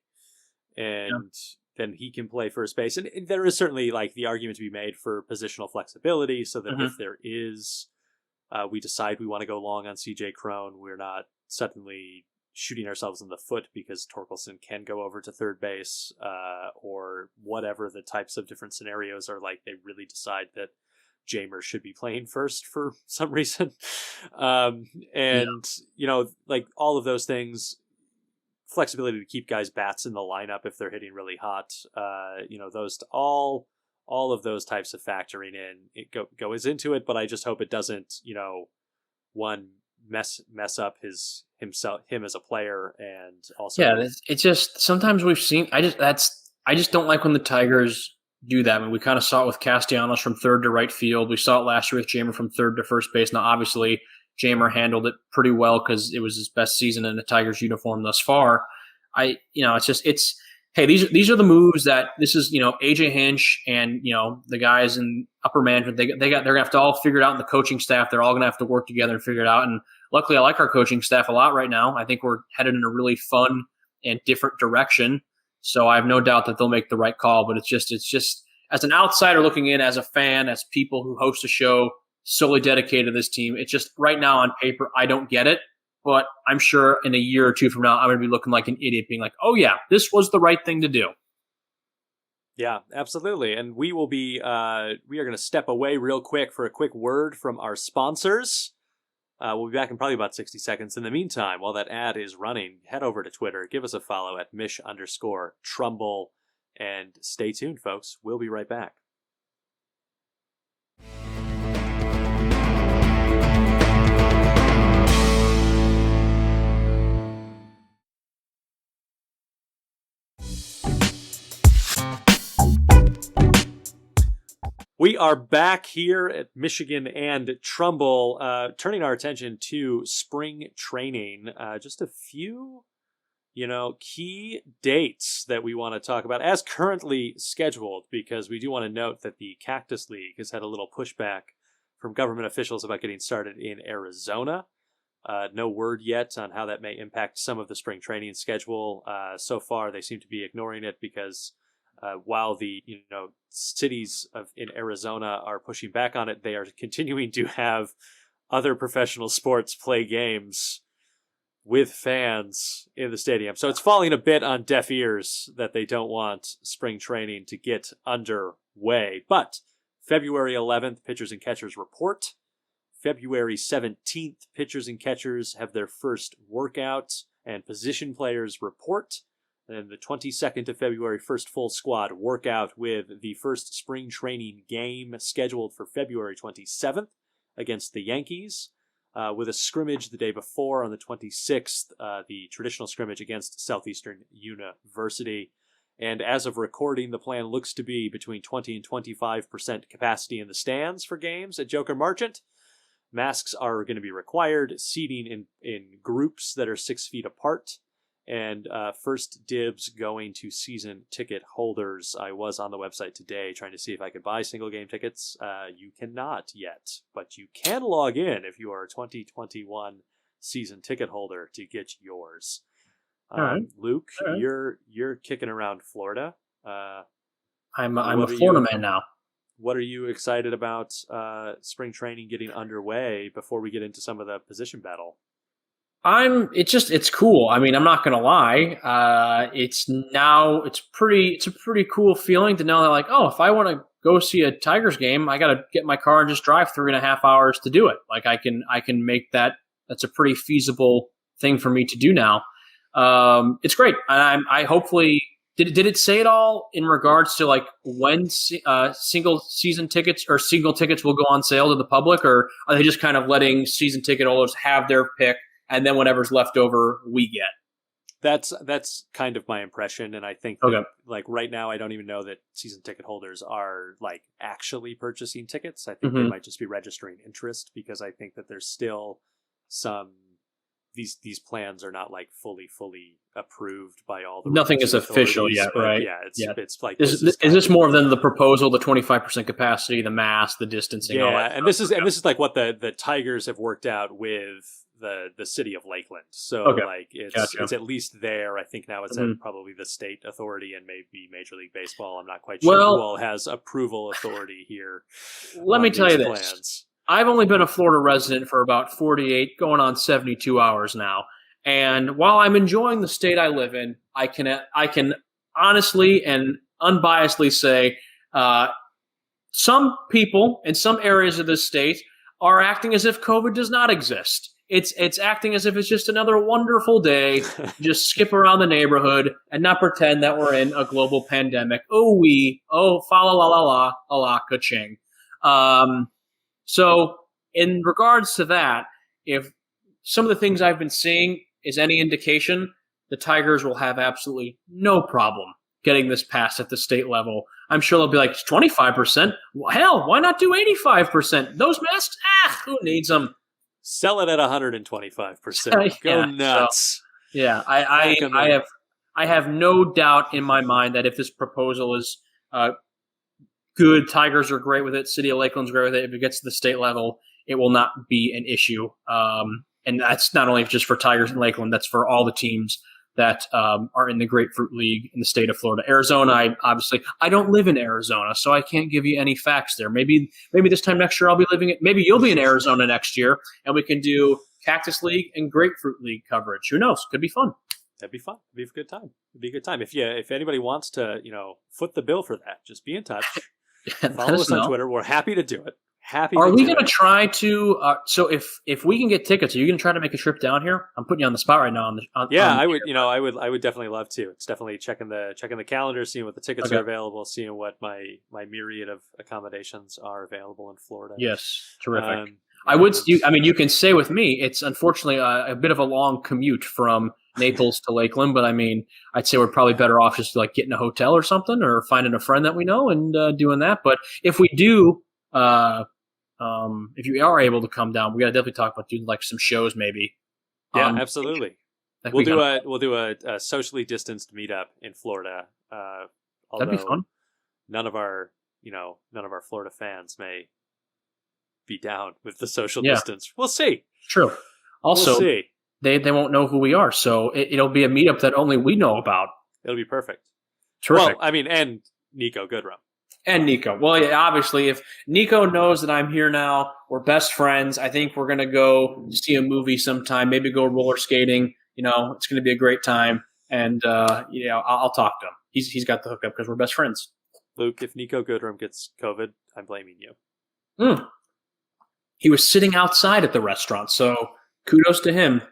And then he can play first base. And there is certainly like the argument to be made for positional flexibility so that if there is, we decide we want to go long on CJ Crone, we're not suddenly shooting ourselves in the foot because Torkelson can go over to third base or whatever the types of different scenarios are like. They really decide that Jamer should be playing first for some reason. Like all of those things, flexibility to keep guys' bats in the lineup if they're hitting really hot, all of those types of factoring in, it goes into it, but I just hope it doesn't, one mess up him as a player, and also it's just sometimes we've seen I just don't like when the Tigers do that. I mean, we kind of saw it with Castellanos from third to right field. We saw it last year with Jamer from third to first base. Now, obviously, Jamer handled it pretty well because it was his best season in a Tigers uniform thus far. Hey, these are the moves that this is, AJ Hinch and, the guys in upper management, they're going to have to all figure it out, and the coaching staff, they're all going to have to work together and figure it out. And luckily, I like our coaching staff a lot right now. I think we're headed in a really fun and different direction. So I have no doubt that they'll make the right call, but it's just as an outsider looking in, as a fan, as people who host a show solely dedicated to this team, it's just right now on paper, I don't get it. But I'm sure in a year or two from now, I'm going to be looking like an idiot being like, oh yeah, this was the right thing to do. Yeah, absolutely. And we are going to step away real quick for a quick word from our sponsors. We'll be back in probably about 60 seconds. In the meantime, while that ad is running, head over to Twitter, give us a follow at @Mish_Trumbull, and stay tuned, folks. We'll be right back. We are back here at Michigan and Trumbull, turning our attention to spring training. Just a few, key dates that we want to talk about as currently scheduled, because we do want to note that the Cactus League has had a little pushback from government officials about getting started in Arizona. No word yet on how that may impact some of the spring training schedule. So far, they seem to be ignoring it because while the cities in Arizona are pushing back on it, they are continuing to have other professional sports play games with fans in the stadium. So it's falling a bit on deaf ears that they don't want spring training to get underway. But February 11th, pitchers and catchers report. February 17th, pitchers and catchers have their first workout and position players report. And the 22nd of February, first full squad workout with the first spring training game scheduled for February 27th against the Yankees, with a scrimmage the day before on the 26th, the traditional scrimmage against Southeastern University. And as of recording, the plan looks to be between 20 and 25% capacity in the stands for games at Joker Marchant. Masks are going to be required, seating in groups that are 6 feet apart. And first dibs going to season ticket holders. I was on the website today trying to see if I could buy single game tickets. You cannot yet, but you can log in if you are a 2021 season ticket holder to get yours. All right. Luke, all right. You're kicking around Florida. I'm a Florida man now. what are you excited about spring training getting underway before we get into some of the position battle? It's cool. I mean, I'm not gonna lie. It's a pretty cool feeling to know that, like, oh, if I want to go see a Tigers game, I got to get my car and just drive 3.5 hours to do it. Like, I can make that. That's a pretty feasible thing for me to do now. It's great. I hopefully did it say it all in regards to like when single season tickets or single tickets will go on sale to the public, or are they just kind of letting season ticket holders have their pick? And then whatever's left over, we get. That's kind of my impression, and I think that, like right now, I don't even know that season ticket holders are like actually purchasing tickets. I think they might just be registering interest, because I think that there's still some these plans are not like fully approved by all the. Nothing is official yet, right? Yeah, it's like is this more than the proposal, the 25% capacity, the mass, the distancing? all that and this is like what the Tigers have worked out with the city of Lakeland. So like it's at least there. I think now it's at probably the state authority and maybe Major League Baseball. I'm not quite sure who all has approval authority here. Let me tell you this. I've only been a Florida resident for about 48, going on 72 hours now. And while I'm enjoying the state I live in, I can honestly and unbiasedly say some people in some areas of this state are acting as if COVID does not exist. It's acting as if it's just another wonderful day, just skip around the neighborhood and not pretend that we're in a global pandemic. Fa la la la la ka-ching. So in regards to that, if some of the things I've been seeing is any indication, the Tigers will have absolutely no problem getting this passed at the state level. I'm sure they'll be like 25%. Hell, why not do 85%? Those masks, who needs them? Sell it at 125%. Go nuts. So, yeah, I have no doubt in my mind that if this proposal is good, Tigers are great with it, City of Lakeland's great with it. If it gets to the state level, it will not be an issue. And that's not only just for Tigers in Lakeland, that's for all the teams that are in the Grapefruit League in the state of Florida. Arizona, I don't live in Arizona, so I can't give you any facts there. Maybe this time next year I'll be maybe you'll be in Arizona next year, and we can do Cactus League and Grapefruit League coverage. Who knows? Could be fun. That'd be fun. It'd be a good time. It'd be a good time. If anybody wants to, foot the bill for that, just be in touch. Follow us on Twitter. We're happy to do it. Are we going to try to? So if we can get tickets, are you going to try to make a trip down here? I'm putting you on the spot right now. I would. I would definitely love to. It's definitely checking the calendar, seeing what the tickets are available, seeing what my myriad of accommodations are available in Florida. Yes, terrific. You can stay with me. It's unfortunately a bit of a long commute from Naples to Lakeland, but I'd say we're probably better off just like getting a hotel or something, or finding a friend that we know and doing that. But if we do. If you are able to come down, we got to definitely talk about doing like some shows, maybe. Yeah, absolutely. We'll do a socially distanced meetup in Florida. That'd be fun. None of our Florida fans may be down with the social distance. We'll see. True. Also, we'll see. They won't know who we are, so it'll be a meetup that only we know about. It'll be perfect. Terrific. Well, and Nico Goodrum. And Nico. Well, yeah, obviously, if Nico knows that I'm here now, we're best friends. I think we're going to go see a movie sometime, maybe go roller skating. It's going to be a great time. And, I'll talk to him. He's got the hookup because we're best friends. Luke, if Nico Goodrum gets COVID, I'm blaming you. He was sitting outside at the restaurant, so kudos to him.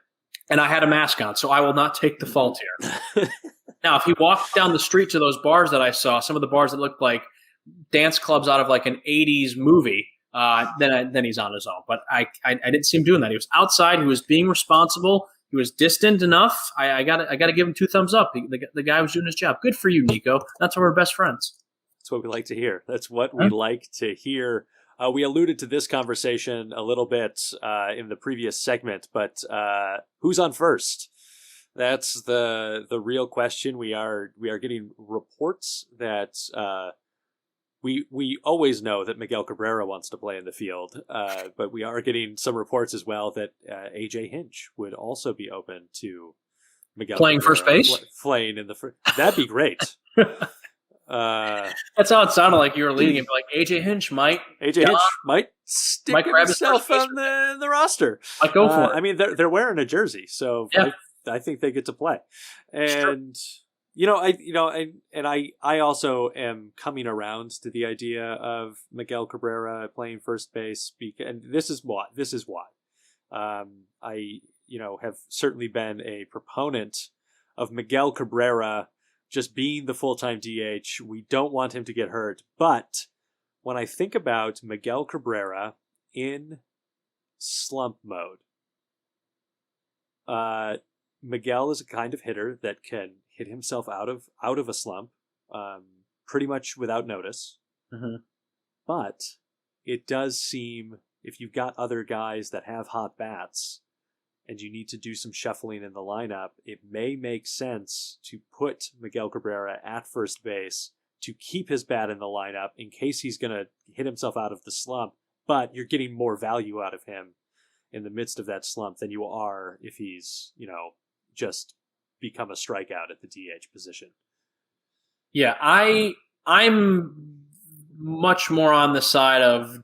And I had a mask on, so I will not take the fault here. Now, if he walked down the street to those bars that I saw, some of the bars that looked like dance clubs out of like an 80s movie, then he's on his own. But I didn't see him doing that. He was outside. He was being responsible. He was distant enough. I got to give him 2 thumbs up. The guy was doing his job. Good for you, Nico. That's why we're best friends. That's what we like to hear. That's what we like to hear. We alluded to this conversation a little bit in the previous segment, but who's on first? That's the real question. We are getting reports that we always know that Miguel Cabrera wants to play in the field, but we are getting some reports as well that AJ Hinch would also be open to Miguel playing Cabrera first base, playing in the first. That'd be great. That's how it sounded like you were leading it. Like AJ Hinch might stick himself on the roster. Like, go for it. I mean, they're wearing a jersey, so yeah. I think they get to play. And I also am coming around to the idea of Miguel Cabrera playing first base, and this is why. I have certainly been a proponent of Miguel Cabrera just being the full-time DH. We don't want him to get hurt. But when I think about Miguel Cabrera in slump mode, Miguel is a kind of hitter that can hit himself out of a slump pretty much without notice. Mm-hmm. But it does seem, if you've got other guys that have hot bats and you need to do some shuffling in the lineup, it may make sense to put Miguel Cabrera at first base to keep his bat in the lineup in case he's going to hit himself out of the slump, but you're getting more value out of him in the midst of that slump than you are if he's, just become a strikeout at the DH position. Yeah, I'm much more on the side of,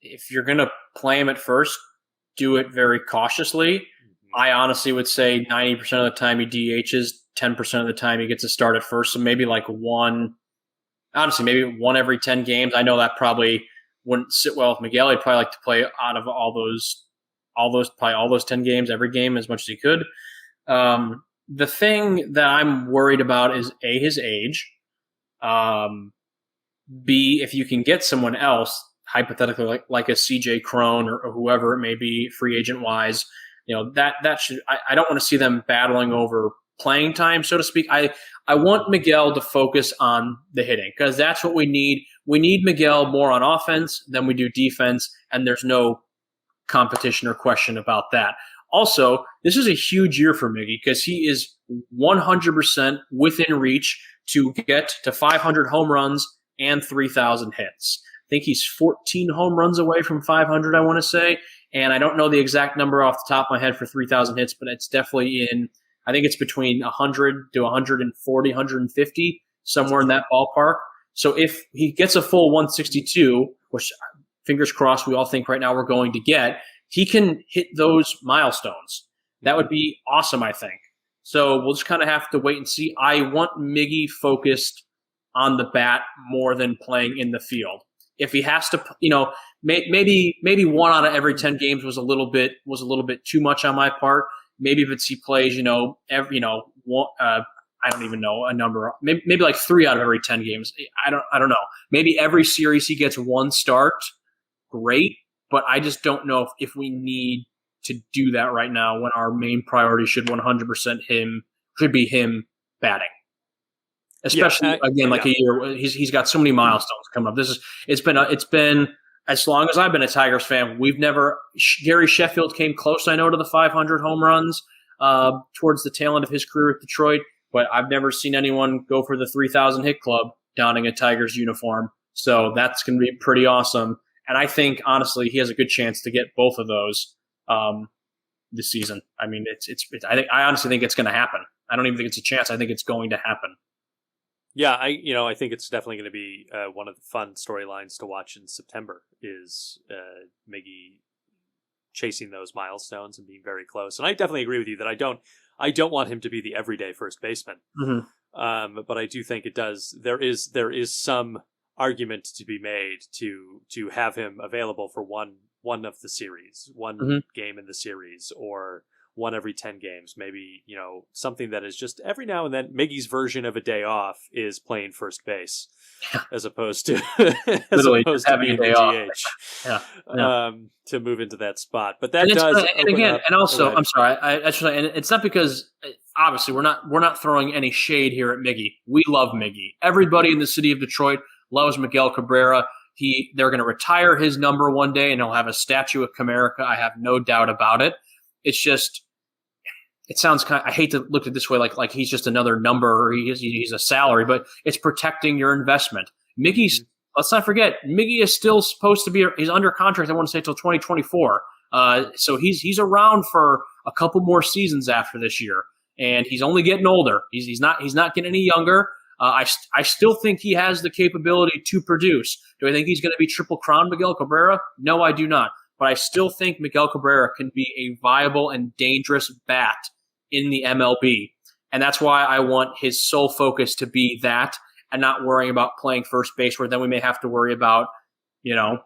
if you're going to play him at first, do it very cautiously. Mm-hmm. I honestly would say 90% of the time he DHs, 10% of the time he gets a start at first. So maybe one every 10 games. I know that probably wouldn't sit well with Miguel. He'd probably like to play out of all those 10 games, every game as much as he could. The thing that I'm worried about is A, his age. B, if you can get someone else, hypothetically like a CJ Crone or whoever it may be, free agent wise, that should. I don't want to see them battling over playing time, so to speak. I want Miguel to focus on the hitting, because that's what we need. We need Miguel more on offense than we do defense, and there's no competition or question about that. Also, this is a huge year for Miggy, because he is 100% within reach to get to 500 home runs and 3,000 hits. I think he's 14 home runs away from 500, I want to say. And I don't know the exact number off the top of my head for 3,000 hits, but it's definitely I think it's between 100 to 140, 150, somewhere in that ballpark. So if he gets a full 162, which fingers crossed we all think right now we're going to get, he can hit those milestones. That would be awesome, I think. So we'll just kind of have to wait and see. I want Miggy focused on the bat more than playing in the field. If he has to, maybe 1 out of every 10 games was a little bit too much on my part. Maybe if he plays, I don't even know a number. Maybe like 3 out of every 10 games. I don't know. Maybe every series he gets 1 start. Great. But I just don't know if we need to do that right now when our main priority should 100% be him batting. Especially a year, he's got so many milestones coming up. It's been as long as I've been a Tigers fan. Gary Sheffield came close, I know, to the 500 home runs towards the tail end of his career at Detroit, but I've never seen anyone go for the 3,000 hit club donning a Tigers uniform. So that's going to be pretty awesome. And I think, honestly, he has a good chance to get both of those this season. I mean, I honestly think it's going to happen. I don't even think it's a chance. I think it's going to happen. Yeah, I think it's definitely going to be one of the fun storylines to watch in September is Miggy chasing those milestones and being very close. And I definitely agree with you that I don't want him to be the everyday first baseman. Mm-hmm. But I do think there is some argument to be made to have him available for one of the series, one game in the series, or 1 every 10 games. Maybe, something that is just every now and then. Miggy's version of a day off is playing first base, as opposed to having a day off. To move into that spot. But that does. And also, I'm sorry. And it's not because obviously we're not throwing any shade here at Miggy. We love Miggy. Everybody in the city of Detroit loves Miguel Cabrera. They're going to retire his number one day, and he'll have a statue of Comerica. I have no doubt about it. It's just, it sounds I hate to look at it this way, like he's just another number, or he's a salary, but it's protecting your investment. Let's not forget, Miggy is still supposed to be, he's under contract, I want to say, till 2024. So he's around for a couple more seasons after this year, and he's only getting older. He's not getting any younger. I still think he has the capability to produce. Do I think he's going to be Triple Crown Miguel Cabrera? No, I do not. But I still think Miguel Cabrera can be a viable and dangerous bat in the MLB. And that's why I want his sole focus to be that and not worrying about playing first base, where then we may have to worry about, out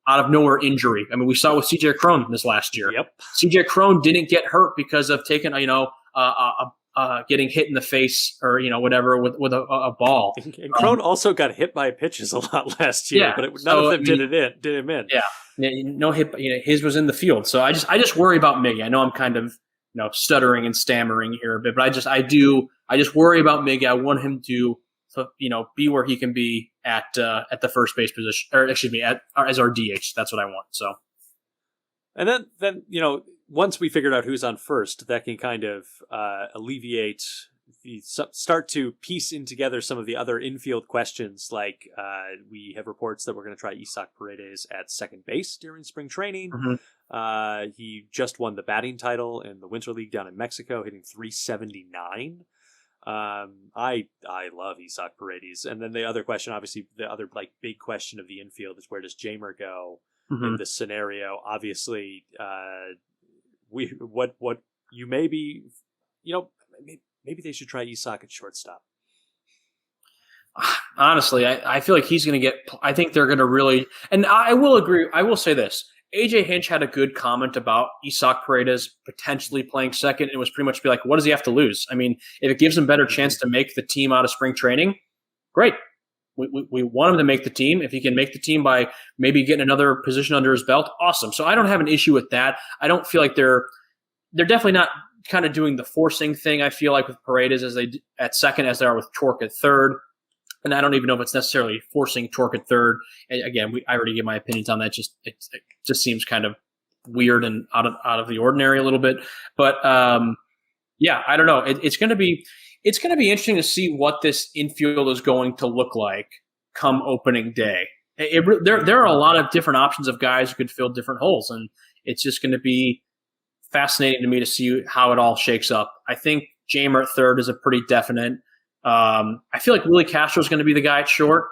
of nowhere injury. I mean, we saw with CJ Cron this last year. Yep. CJ Cron didn't get hurt because of taking, getting hit in the face or, whatever with a ball. And Cron also got hit by pitches a lot last year, but none of them did him in. Yeah. No hit, his was in the field. So I just worry about Miggy. I know I'm kind of, stuttering and stammering here a bit, but I just worry about Miggy. I want him to, be where he can be at the first base position, or excuse me, as our DH. That's what I want. So, and then once we figured out who's on first, that can kind of alleviate, start to piece in together some of the other infield questions. Like we have reports that we're going to try Isaac Paredes at second base during spring training. Mm-hmm. He just won the batting title in the Winter League down in Mexico, hitting .379. I love Isaac Paredes. And then the other question, obviously, the other big question of the infield is, where does Jamer go in this scenario? Obviously, what you may be, maybe they should try Isaac at shortstop. Honestly, I feel like he's going to get. I think they're going to really, and I will agree. I will say this. AJ Hinch had a good comment about Isaac Paredes potentially playing second. It was pretty much be like, what does he have to lose? I mean, if it gives him better chance to make the team out of spring training, great. We want him to make the team. If he can make the team by maybe getting another position under his belt, awesome. So I don't have an issue with that. I don't feel like they're definitely not kind of doing the forcing thing, I feel like, with Paredes at second as they are with Torque at third. And I don't even know if it's necessarily forcing Torque at third. And again, I already gave my opinions on that. It just seems kind of weird and out of the ordinary a little bit. But I don't know. It's going to be interesting to see what this infield is going to look like come opening day. There are a lot of different options of guys who could fill different holes, and it's just going to be fascinating to me to see how it all shakes up. I think Jamer at third is a pretty definite. I feel like Willie Castro is going to be the guy at short.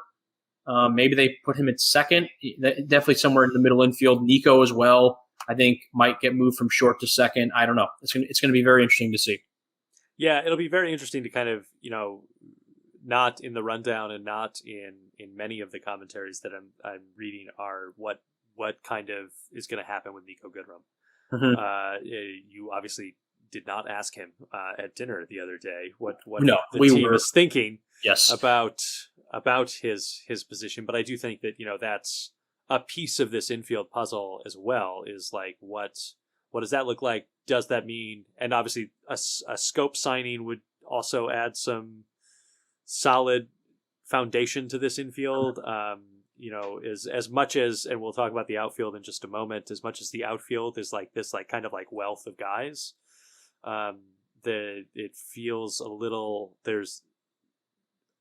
Maybe they put him at second. Definitely somewhere in the middle infield. Nico as well, I think, might get moved from short to second. I don't know. It's going to be very interesting to see. Yeah, it'll be very interesting to kind of, not in the rundown and not in many of the commentaries that I'm reading are what kind of is going to happen with Nico Goodrum. Mm-hmm. You obviously did not ask him at dinner the other day what the team is thinking about his position, but I do think that that's a piece of this infield puzzle as well. Is like what does that look like? Does that mean? And obviously a Scope signing would also add some solid foundation to this infield. Is as much as, and we'll talk about the outfield in just a moment, as much as the outfield is like this kind of wealth of guys. It feels a little, there's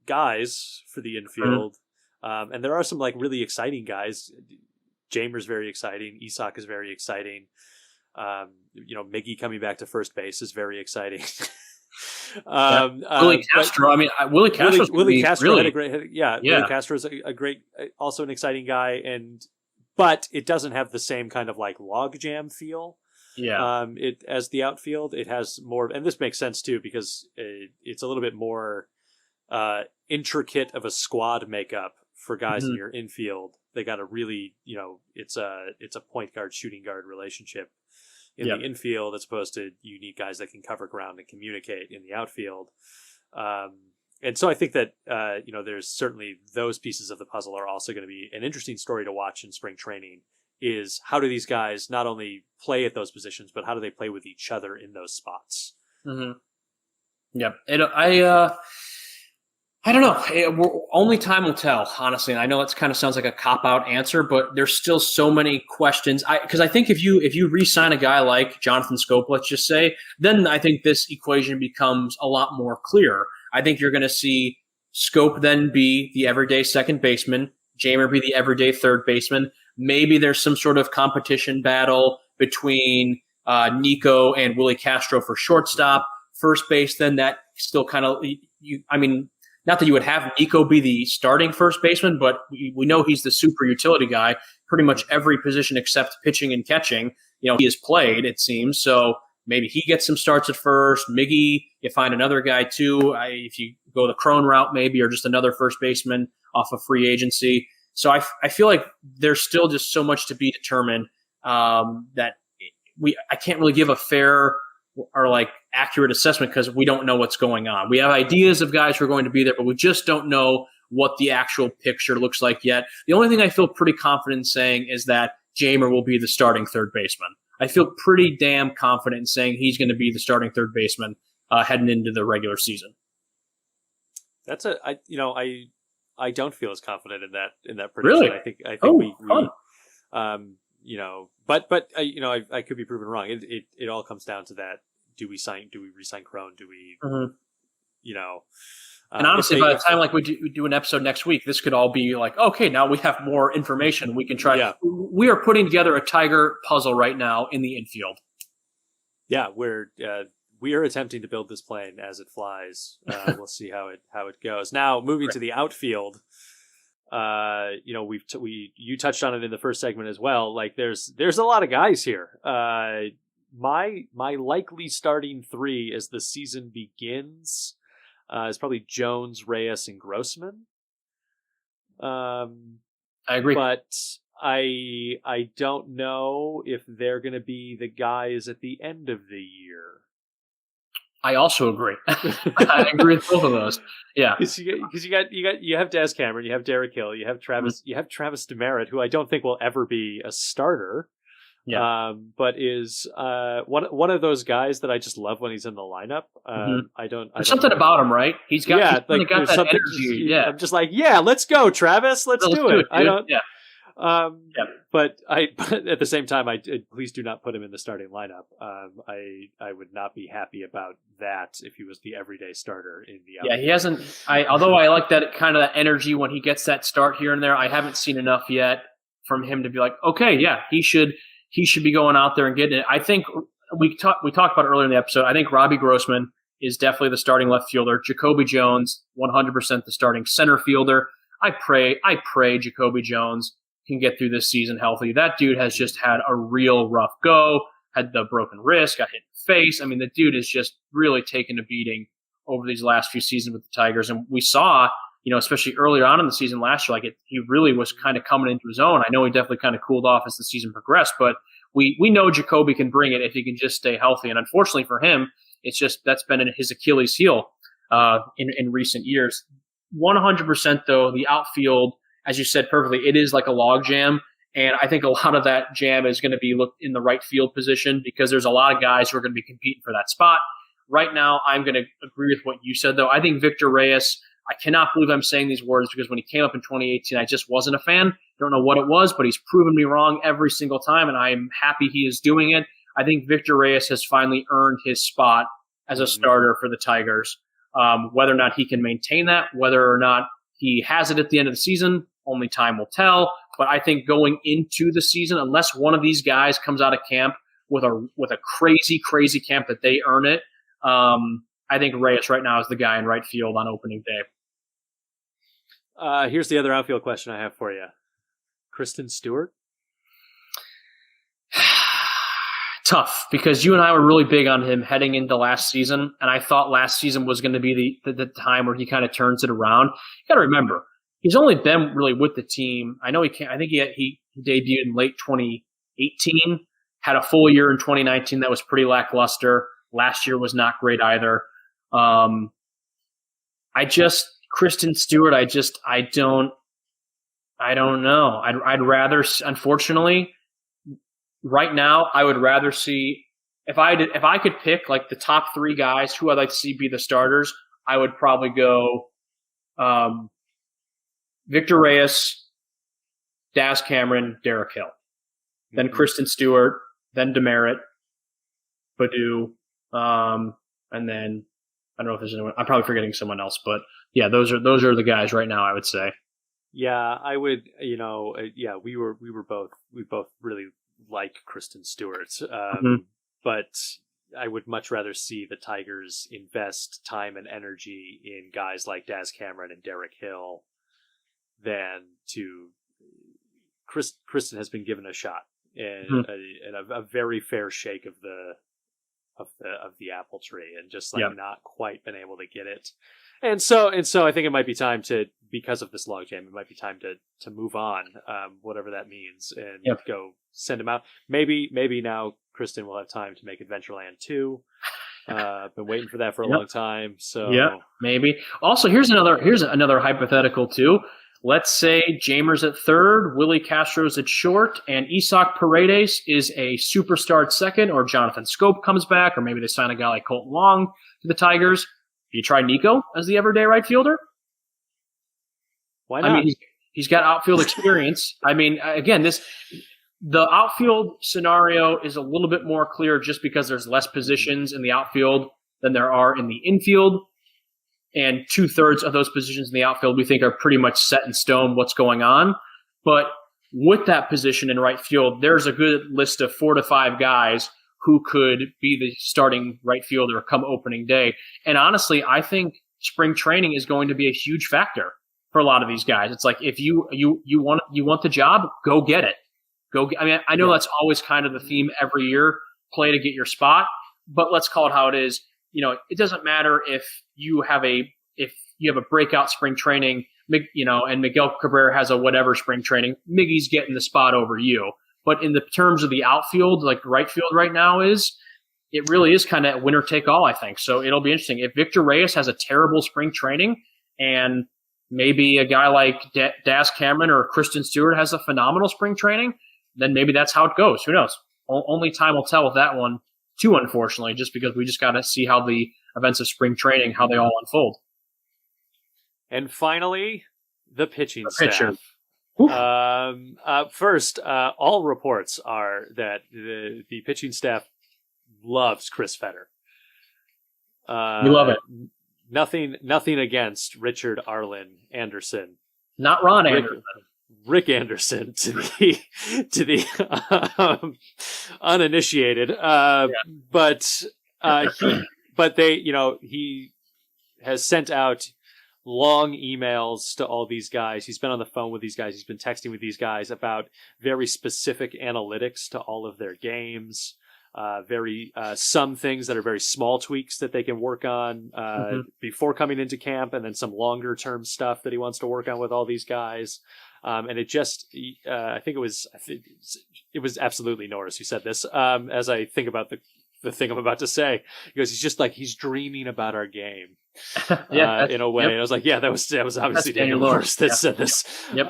guys for the infield, and there are some really exciting guys. Jamer's very exciting. Isaac is very exciting. Miggy coming back to first base is very exciting. Willie Castro. Willie Castro. Willie Castro really, had a great. Yeah. Willie Castro is a great, also an exciting guy, but it doesn't have the same kind of logjam feel. Yeah. It as the outfield, it has more, and this makes sense too because it's a little bit more intricate of a squad makeup for guys in your infield. They got to really, it's a point guard shooting guard relationship in the infield as opposed to you need guys that can cover ground and communicate in the outfield. And so I think that there's certainly those pieces of the puzzle are also going to be an interesting story to watch in spring training. Is how do these guys not only play at those positions, but how do they play with each other in those spots? Mm-hmm. Yeah, I don't know. Only time will tell, honestly. And I know that kind of sounds like a cop-out answer, but there's still so many questions. Because I think if you re-sign a guy like Jonathan Scope, let's just say, then I think this equation becomes a lot more clear. I think you're going to see Scope then be the everyday second baseman, Jamer be the everyday third baseman. Maybe there's some sort of competition battle between Nico and Willie Castro for shortstop. First base, then that still kind of not that you would have Nico be the starting first baseman, but we know he's the super utility guy. Pretty much every position except pitching and catching, he has played, it seems. So maybe he gets some starts at first. Miggy, you find another guy too. If you go the Crone route, maybe, or just another first baseman off of free agency. So I feel like there's still just so much to be determined that I can't really give a fair or like accurate assessment because we don't know what's going on. We have ideas of guys who are going to be there, but we just don't know what the actual picture looks like yet. The only thing I feel pretty confident in saying is that Jamer will be the starting third baseman. I feel pretty damn confident in saying he's going to be the starting third baseman heading into the regular season. I don't feel as confident in that prediction. Really? I think I could be proven wrong. It all comes down to that. Do we re-sign Crone? Do we, and honestly, by the time we do an episode next week, this could all be like, okay, now we have more information. We can try. Yeah. We are putting together a Tiger puzzle right now in the infield. Yeah, we are attempting to build this plane as it flies. We'll see how it goes. Now, moving to the outfield, you touched on it in the first segment as well. Like there's a lot of guys here. My likely starting three as the season begins is probably Jones, Reyes, and Grossman. I agree, but I don't know if they're going to be the guys at the end of the year. I also agree. I agree with both of those. Yeah, because you have Des Cameron, you have Derek Hill, you have Travis, you have Travis Demeritte, who I don't think will ever be a starter. Yeah, but is one of those guys that I just love when he's in the lineup. There's something about him, right? He's got that energy. Yeah, I'm just like, yeah, let's go, Travis, let's do it. I don't. Yeah. But at the same time, please do not put him in the starting lineup. I would not be happy about that if he was the everyday starter in the outfield. Yeah, he hasn't. Although I like that kind of that energy when he gets that start here and there. I haven't seen enough yet from him to be like, okay, yeah, he should be going out there and getting it. I think we talked about it earlier in the episode. I think Robbie Grossman is definitely the starting left fielder. Jacoby Jones, 100% the starting center fielder. I pray Jacoby Jones can get through this season healthy. That dude has just had a real rough go, had the broken wrist, got hit in the face. I mean, the dude has just really taken a beating over these last few seasons with the Tigers. And we saw, especially earlier on in the season last year, he really was kind of coming into his own. I know he definitely kind of cooled off as the season progressed, but we know Jacoby can bring it if he can just stay healthy. And unfortunately for him, it's just that's been his Achilles heel in recent years. 100% though, the outfield, as you said perfectly, it is like a log jam. And I think a lot of that jam is going to be looked in the right field position because there's a lot of guys who are going to be competing for that spot. Right now, I'm going to agree with what you said, though. I think Victor Reyes, I cannot believe I'm saying these words because when he came up in 2018, I just wasn't a fan. Don't know what it was, but he's proven me wrong every single time, and I'm happy he is doing it. I think Victor Reyes has finally earned his spot as a starter for the Tigers. Whether or not he can maintain that, whether or not he has it at the end of the season, only time will tell. But I think going into the season, unless one of these guys comes out of camp with a crazy camp that they earn it, I think Reyes right now is the guy in right field on opening day. Here's the other outfield question I have for you. Kristen Stewart? Tough, because you and I were really big on him heading into last season, and I thought last season was going to be the time where he kind of turns it around. You got to remember, he's only been really with the team. I know he can't. I think he debuted in late 2018, had a full year in 2019 that was pretty lackluster. Last year was not great either. Kristen Stewart, I don't know. I'd rather, unfortunately, right now, I would rather see if I could pick like the top three guys who I'd like to see be the starters, I would probably go Victor Reyes, Daz Cameron, Derek Hill, then Kristen Stewart, then Demeritte, Baду, and then I don't know if there's anyone. I'm probably forgetting someone else, but yeah, those are the guys right now, I would say. Yeah, I would. We both really like Kristen Stewart, but I would much rather see the Tigers invest time and energy in guys like Daz Cameron and Derek Hill than to Kristen has been given a shot and a very fair shake of the apple tree, and just not quite been able to get it. And so I think it might be time to, because of this logjam, it might be time to move on, whatever that means, and go send him out. Maybe now Kristen will have time to make Adventureland 2. Been waiting for that for a long time. So maybe. Also, here's another hypothetical too. Let's say Jamer's at third, Willie Castro's at short, and Isak Paredes is a superstar at second, or Jonathan Scope comes back, or maybe they sign a guy like Colton Long to the Tigers. Do you try Nico as the everyday right fielder? Why not? I mean, he's got outfield experience. I mean, again, the outfield scenario is a little bit more clear just because there's less positions in the outfield than there are in the infield. And 2/3 of those positions in the outfield we think are pretty much set in stone what's going on. But with that position in right field, there's a good list of 4 to 5 guys who could be the starting right fielder come opening day. And honestly, I think spring training is going to be a huge factor for a lot of these guys. It's like, if you want the job, go get it. I mean, I know that's always kind of the theme every year, play to get your spot, but let's call it how it is. It doesn't matter if you have a breakout spring training, and Miguel Cabrera has a whatever spring training, Miggy's getting the spot over you. But in the terms of the outfield, like right field right now it really is kind of winner take all, I think. So it'll be interesting. If Victor Reyes has a terrible spring training and maybe a guy like Daz Cameron or Kristen Stewart has a phenomenal spring training, then maybe that's how it goes. Who knows? Only time will tell with that one, too, unfortunately, just because we just got to see how the events of spring training, how they all unfold. And finally, the pitching pitcher. Staff. First, all reports are that the pitching staff loves Chris Fetter. We love it. Nothing against Richard Arlen Anderson. Not Ron Anderson. Rick Anderson to the uninitiated. But he has sent out long emails to all these guys. He's been on the phone with these guys. He's been texting with these guys about very specific analytics to all of their games. Some things that are very small tweaks that they can work on before coming into camp, and then some longer term stuff that he wants to work on with all these guys. And it just, I think it was absolutely Norris who said this. As I think about the thing I'm about to say, he goes, he's dreaming about our game. In a way. And I was like, that was obviously Daniel Norris that said this. Yep.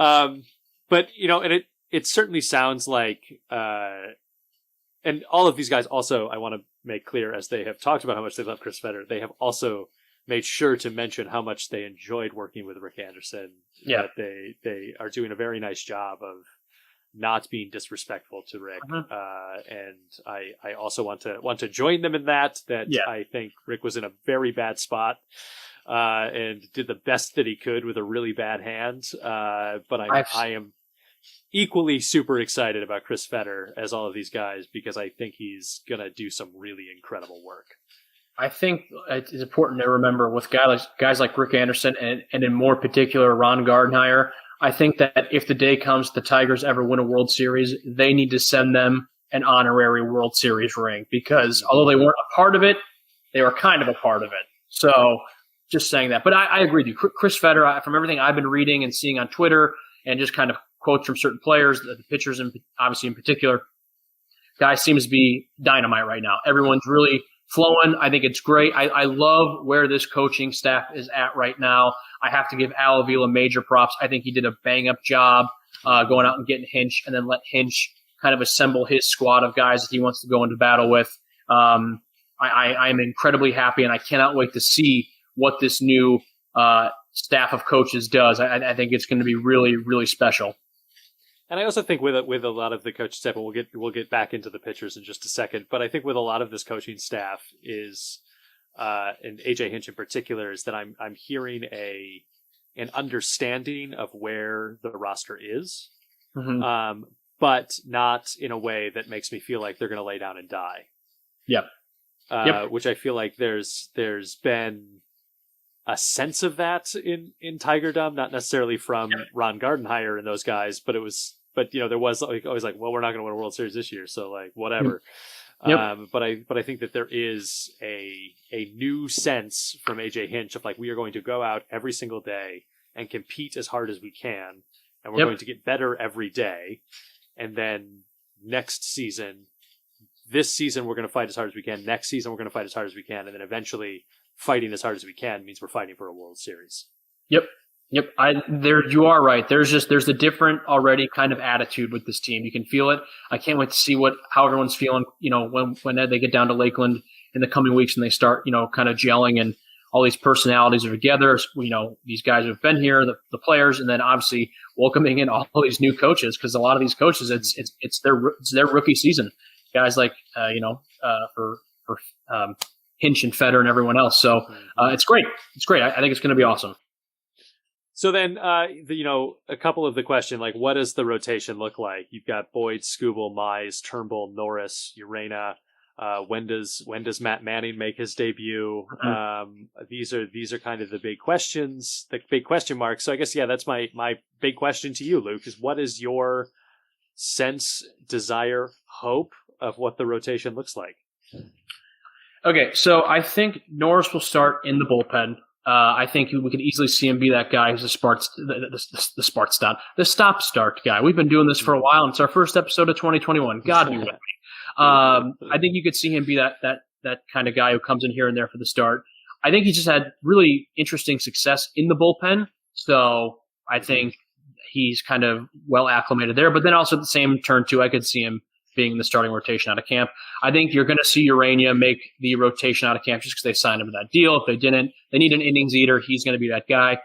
But and it certainly sounds like, and all of these guys also, I want to make clear, as they have talked about how much they love Chris Fetter, they have also made sure to mention how much they enjoyed working with Rick Anderson. Yeah. That they are doing a very nice job of not being disrespectful to Rick. And I also want to join them in that. I think Rick was in a very bad spot and did the best that he could with a really bad hand. But I am equally super excited about Chris Fetter as all of these guys, because I think he's going to do some really incredible work. I think it's important to remember with guys like Rick Anderson and in more particular Ron Gardenhire, I think that if the day comes the Tigers ever win a World Series, they need to send them an honorary World Series ring, because although they weren't a part of it, they were kind of a part of it. So just saying that. But I agree with you. Chris Fetter, from everything I've been reading and seeing on Twitter and just kind of quotes from certain players, the pitchers obviously in particular, guy seems to be dynamite right now. Everyone's really flowing. I think it's great. I love where this coaching staff is at right now. I have to give Al Avila major props. I think he did a bang-up job going out and getting Hinch, and then let Hinch kind of assemble his squad of guys that he wants to go into battle with. I am incredibly happy, and I cannot wait to see what this new staff of coaches does. I think it's going to be really, really special. And I also think with a lot of the coaching staff, and we'll get back into the pitchers in just a second, but I think with a lot of this coaching staff is, and AJ Hinch in particular, is that I'm hearing an understanding of where the roster is, but not in a way that makes me feel like they're going to lay down and die. Yep. which I feel like there's been a sense of that in Tigerdom, not necessarily from Ron Gardenhire and those guys, but there was like always like, well, we're not going to win a World Series this year, so like whatever. But I think that there is a new sense from AJ Hinch of like, we are going to go out every single day and compete as hard as we can, and we're going to get better every day, and then this season we're going to fight as hard as we can. Next season we're going to fight as hard as we can, and then eventually fighting as hard as we can means we're fighting for a World Series. Yep. You are right. There's a different already kind of attitude with this team. You can feel it. I can't wait to see how everyone's feeling, when they get down to Lakeland in the coming weeks and they start, kind of gelling and all these personalities are together. These guys who have been here, the players, and then obviously welcoming in all these new coaches, because a lot of these coaches, it's their rookie season. Guys like, for Hinch and Feder and everyone else. So it's great. It's great. I think it's going to be awesome. So then, a couple of the question, like, what does the rotation look like? You've got Boyd, Skubal, Mize, Trumbull, Norris, Urena. When does Matt Manning make his debut? These are kind of the big questions, the big question marks. So I guess, that's my big question to you, Luke, is what is your sense, desire, hope of what the rotation looks like? Okay, so I think Norris will start in the bullpen. I think we could easily see him be that guy who's the stop-start guy. We've been doing this for a while, and it's our first episode of 2021. God be with me. I think you could see him be that kind of guy who comes in here and there for the start. I think he just had really interesting success in the bullpen, so I think he's kind of well acclimated there. But then also at the same turn, too, I could see him being in the starting rotation out of camp. I think you're going to see Urena make the rotation out of camp just because they signed him to that deal. If they didn't, they need an innings eater. He's going to be that guy.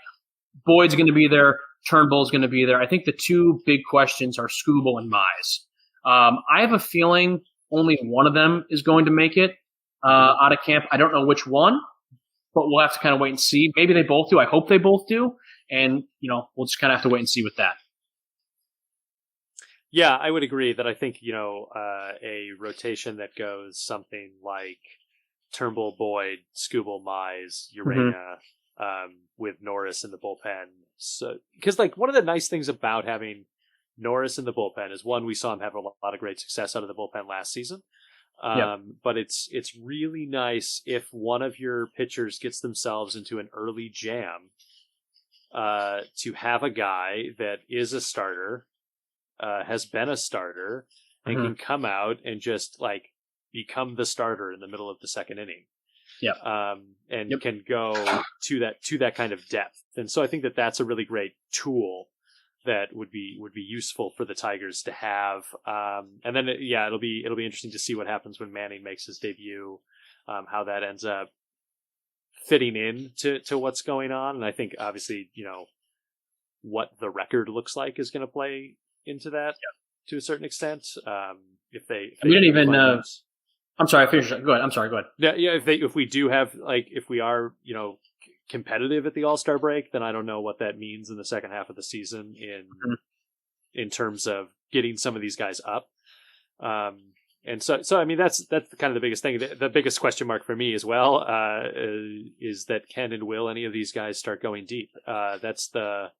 Boyd's going to be there. Turnbull's going to be there. I think the two big questions are Skubal and Mize. I have a feeling only one of them is going to make it out of camp. I don't know which one, but we'll have to kind of wait and see. Maybe they both do. I hope they both do. And, we'll just kind of have to wait and see with that. Yeah, I would agree that I think, a rotation that goes something like Turnbull, Boyd, Skubal, Mize, Urena, with Norris in the bullpen. So, because one of the nice things about having Norris in the bullpen is, one, we saw him have a lot of great success out of the bullpen last season. But it's really nice if one of your pitchers gets themselves into an early jam, to have a guy that is a starter, has been a starter, and can come out and just become the starter in the middle of the second inning. Can go to that kind of depth. And so I think that that's a really great tool that would be useful for the Tigers to have. And then it'll be interesting to see what happens when Manning makes his debut, how that ends up fitting in to what's going on. And I think obviously, what the record looks like is going to play into that to a certain extent. If we didn't even, I'm sorry, I finished. Go ahead. I'm sorry. Go ahead. Yeah. If we do have, if we are, competitive at the All-Star break, then I don't know what that means in the second half of the season in terms of getting some of these guys up. And so I mean, that's kind of the biggest thing. The biggest question mark for me as well, is that can and will any of these guys start going deep? That's the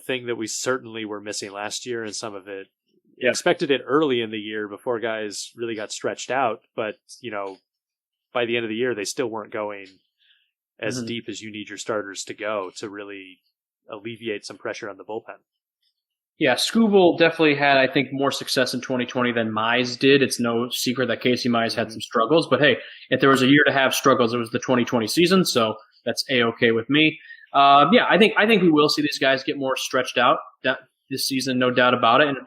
thing that we certainly were missing last year, and some of it expected it early in the year before guys really got stretched out. But, by the end of the year, they still weren't going as deep as you need your starters to go to really alleviate some pressure on the bullpen. Yeah, Skubal definitely had, I think, more success in 2020 than Mize did. It's no secret that Casey Mize had some struggles. But hey, if there was a year to have struggles, it was the 2020 season. So that's A-okay with me. I think we will see these guys get more stretched out this season, no doubt about it. And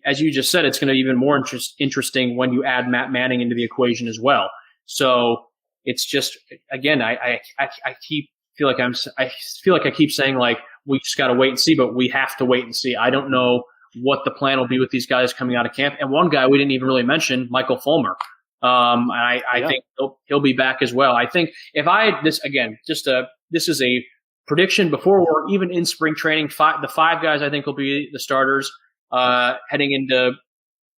as you just said, it's going to be even more interesting when you add Matt Manning into the equation as well. So it's just, again, I feel like I keep saying we just got to wait and see, but we have to wait and see. I don't know what the plan will be with these guys coming out of camp. And one guy we didn't even really mention, Michael Fulmer. I think he'll be back as well. I think this is a prediction before we're even in spring training. The five guys I think will be the starters heading into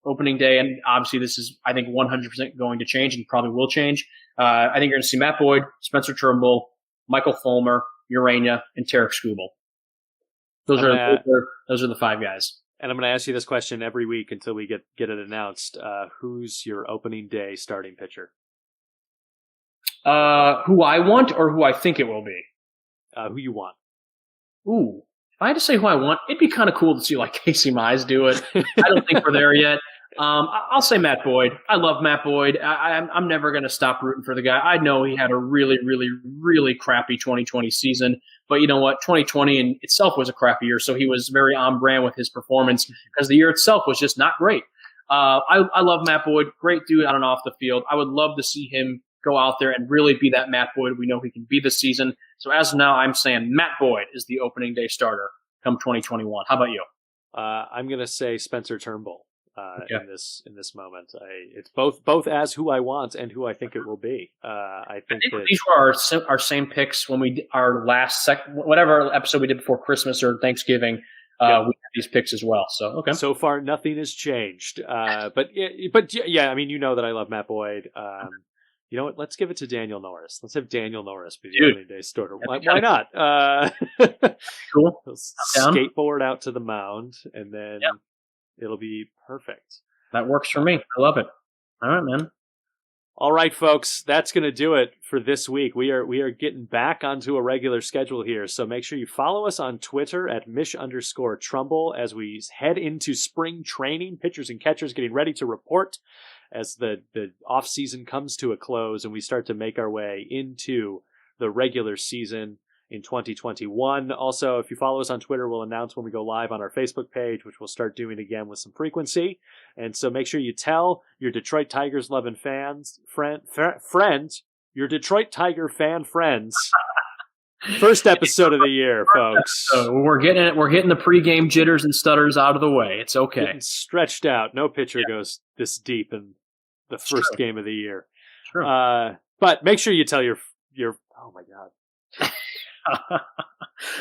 opening day, and obviously this is, I think, 100% going to change and probably will change. I think you're going to see Matt Boyd, Spencer Trumbull, Michael Fulmer, Urania, and Tarek Skubal. Those are the 5 guys. And I'm going to ask you this question every week until we get it announced. Who's your opening day starting pitcher? Who I want or who I think it will be? Who you want. Ooh. If I had to say who I want, it'd be kind of cool to see like Casey Mize do it. I don't think we're there yet. I'll say Matt Boyd. I love Matt Boyd. I'm never going to stop rooting for the guy. I know he had a really, really, really crappy 2020 season, but you know what? 2020 in itself was a crappy year, so he was very on brand with his performance because the year itself was just not great. I love Matt Boyd. Great dude on and off the field. I would love to see him go out there and really be that Matt Boyd we know he can be this season. So as of now, I'm saying Matt Boyd is the opening day starter come 2021. How about you? I'm going to say Spencer Turnbull in this moment. It's both as who I want and who I think it will be. I think these were our same picks when we did our last whatever episode we did before Christmas or Thanksgiving. We had these picks as well. So okay. So far, nothing has changed. But I mean, you know that I love Matt Boyd. You know what? Let's give it to Daniel Norris. Let's have Daniel Norris be the opening day starter. Why not? Cool. He'll skateboard out to the mound, and then it'll be perfect. That works for me. I love it. All right, man. All right, folks. That's going to do it for this week. We are getting back onto a regular schedule here, so make sure you follow us on Twitter at @Mish_Trumbull as we head into spring training. Pitchers and catchers getting ready to report as the off season comes to a close and we start to make our way into the regular season in 2021. Also, if you follow us on Twitter, we'll announce when we go live on our Facebook page, which we'll start doing again with some frequency. And so make sure you tell your Detroit Tigers loving fans, your Detroit Tiger fan friends. First episode of the year, folks. We're getting the pregame jitters and stutters out of the way. It's okay. Getting stretched out. No pitcher goes this deep in the first game of the year. True. But make sure you tell your. Oh my God.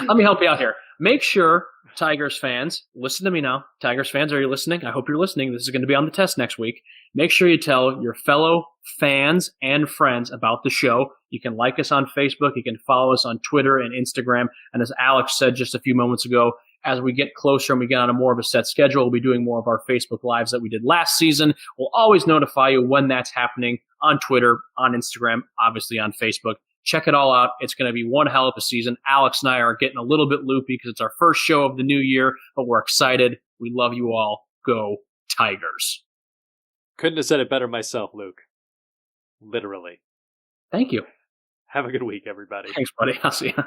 Let me help you out here. Make sure, Tigers fans, listen to me now. Tigers fans, are you listening? I hope you're listening. This is going to be on the test next week. Make sure you tell your fellow fans and friends about the show. You can like us on Facebook. You can follow us on Twitter and Instagram. And as Alex said just a few moments ago, as we get closer and we get on a more of a set schedule, we'll be doing more of our Facebook Lives that we did last season. We'll always notify you when that's happening on Twitter, on Instagram, obviously on Facebook. Check it all out. It's going to be one hell of a season. Alex and I are getting a little bit loopy because it's our first show of the new year, but we're excited. We love you all. Go Tigers. Couldn't have said it better myself, Luke. Literally. Thank you. Have a good week, everybody. Thanks, buddy. I'll see you.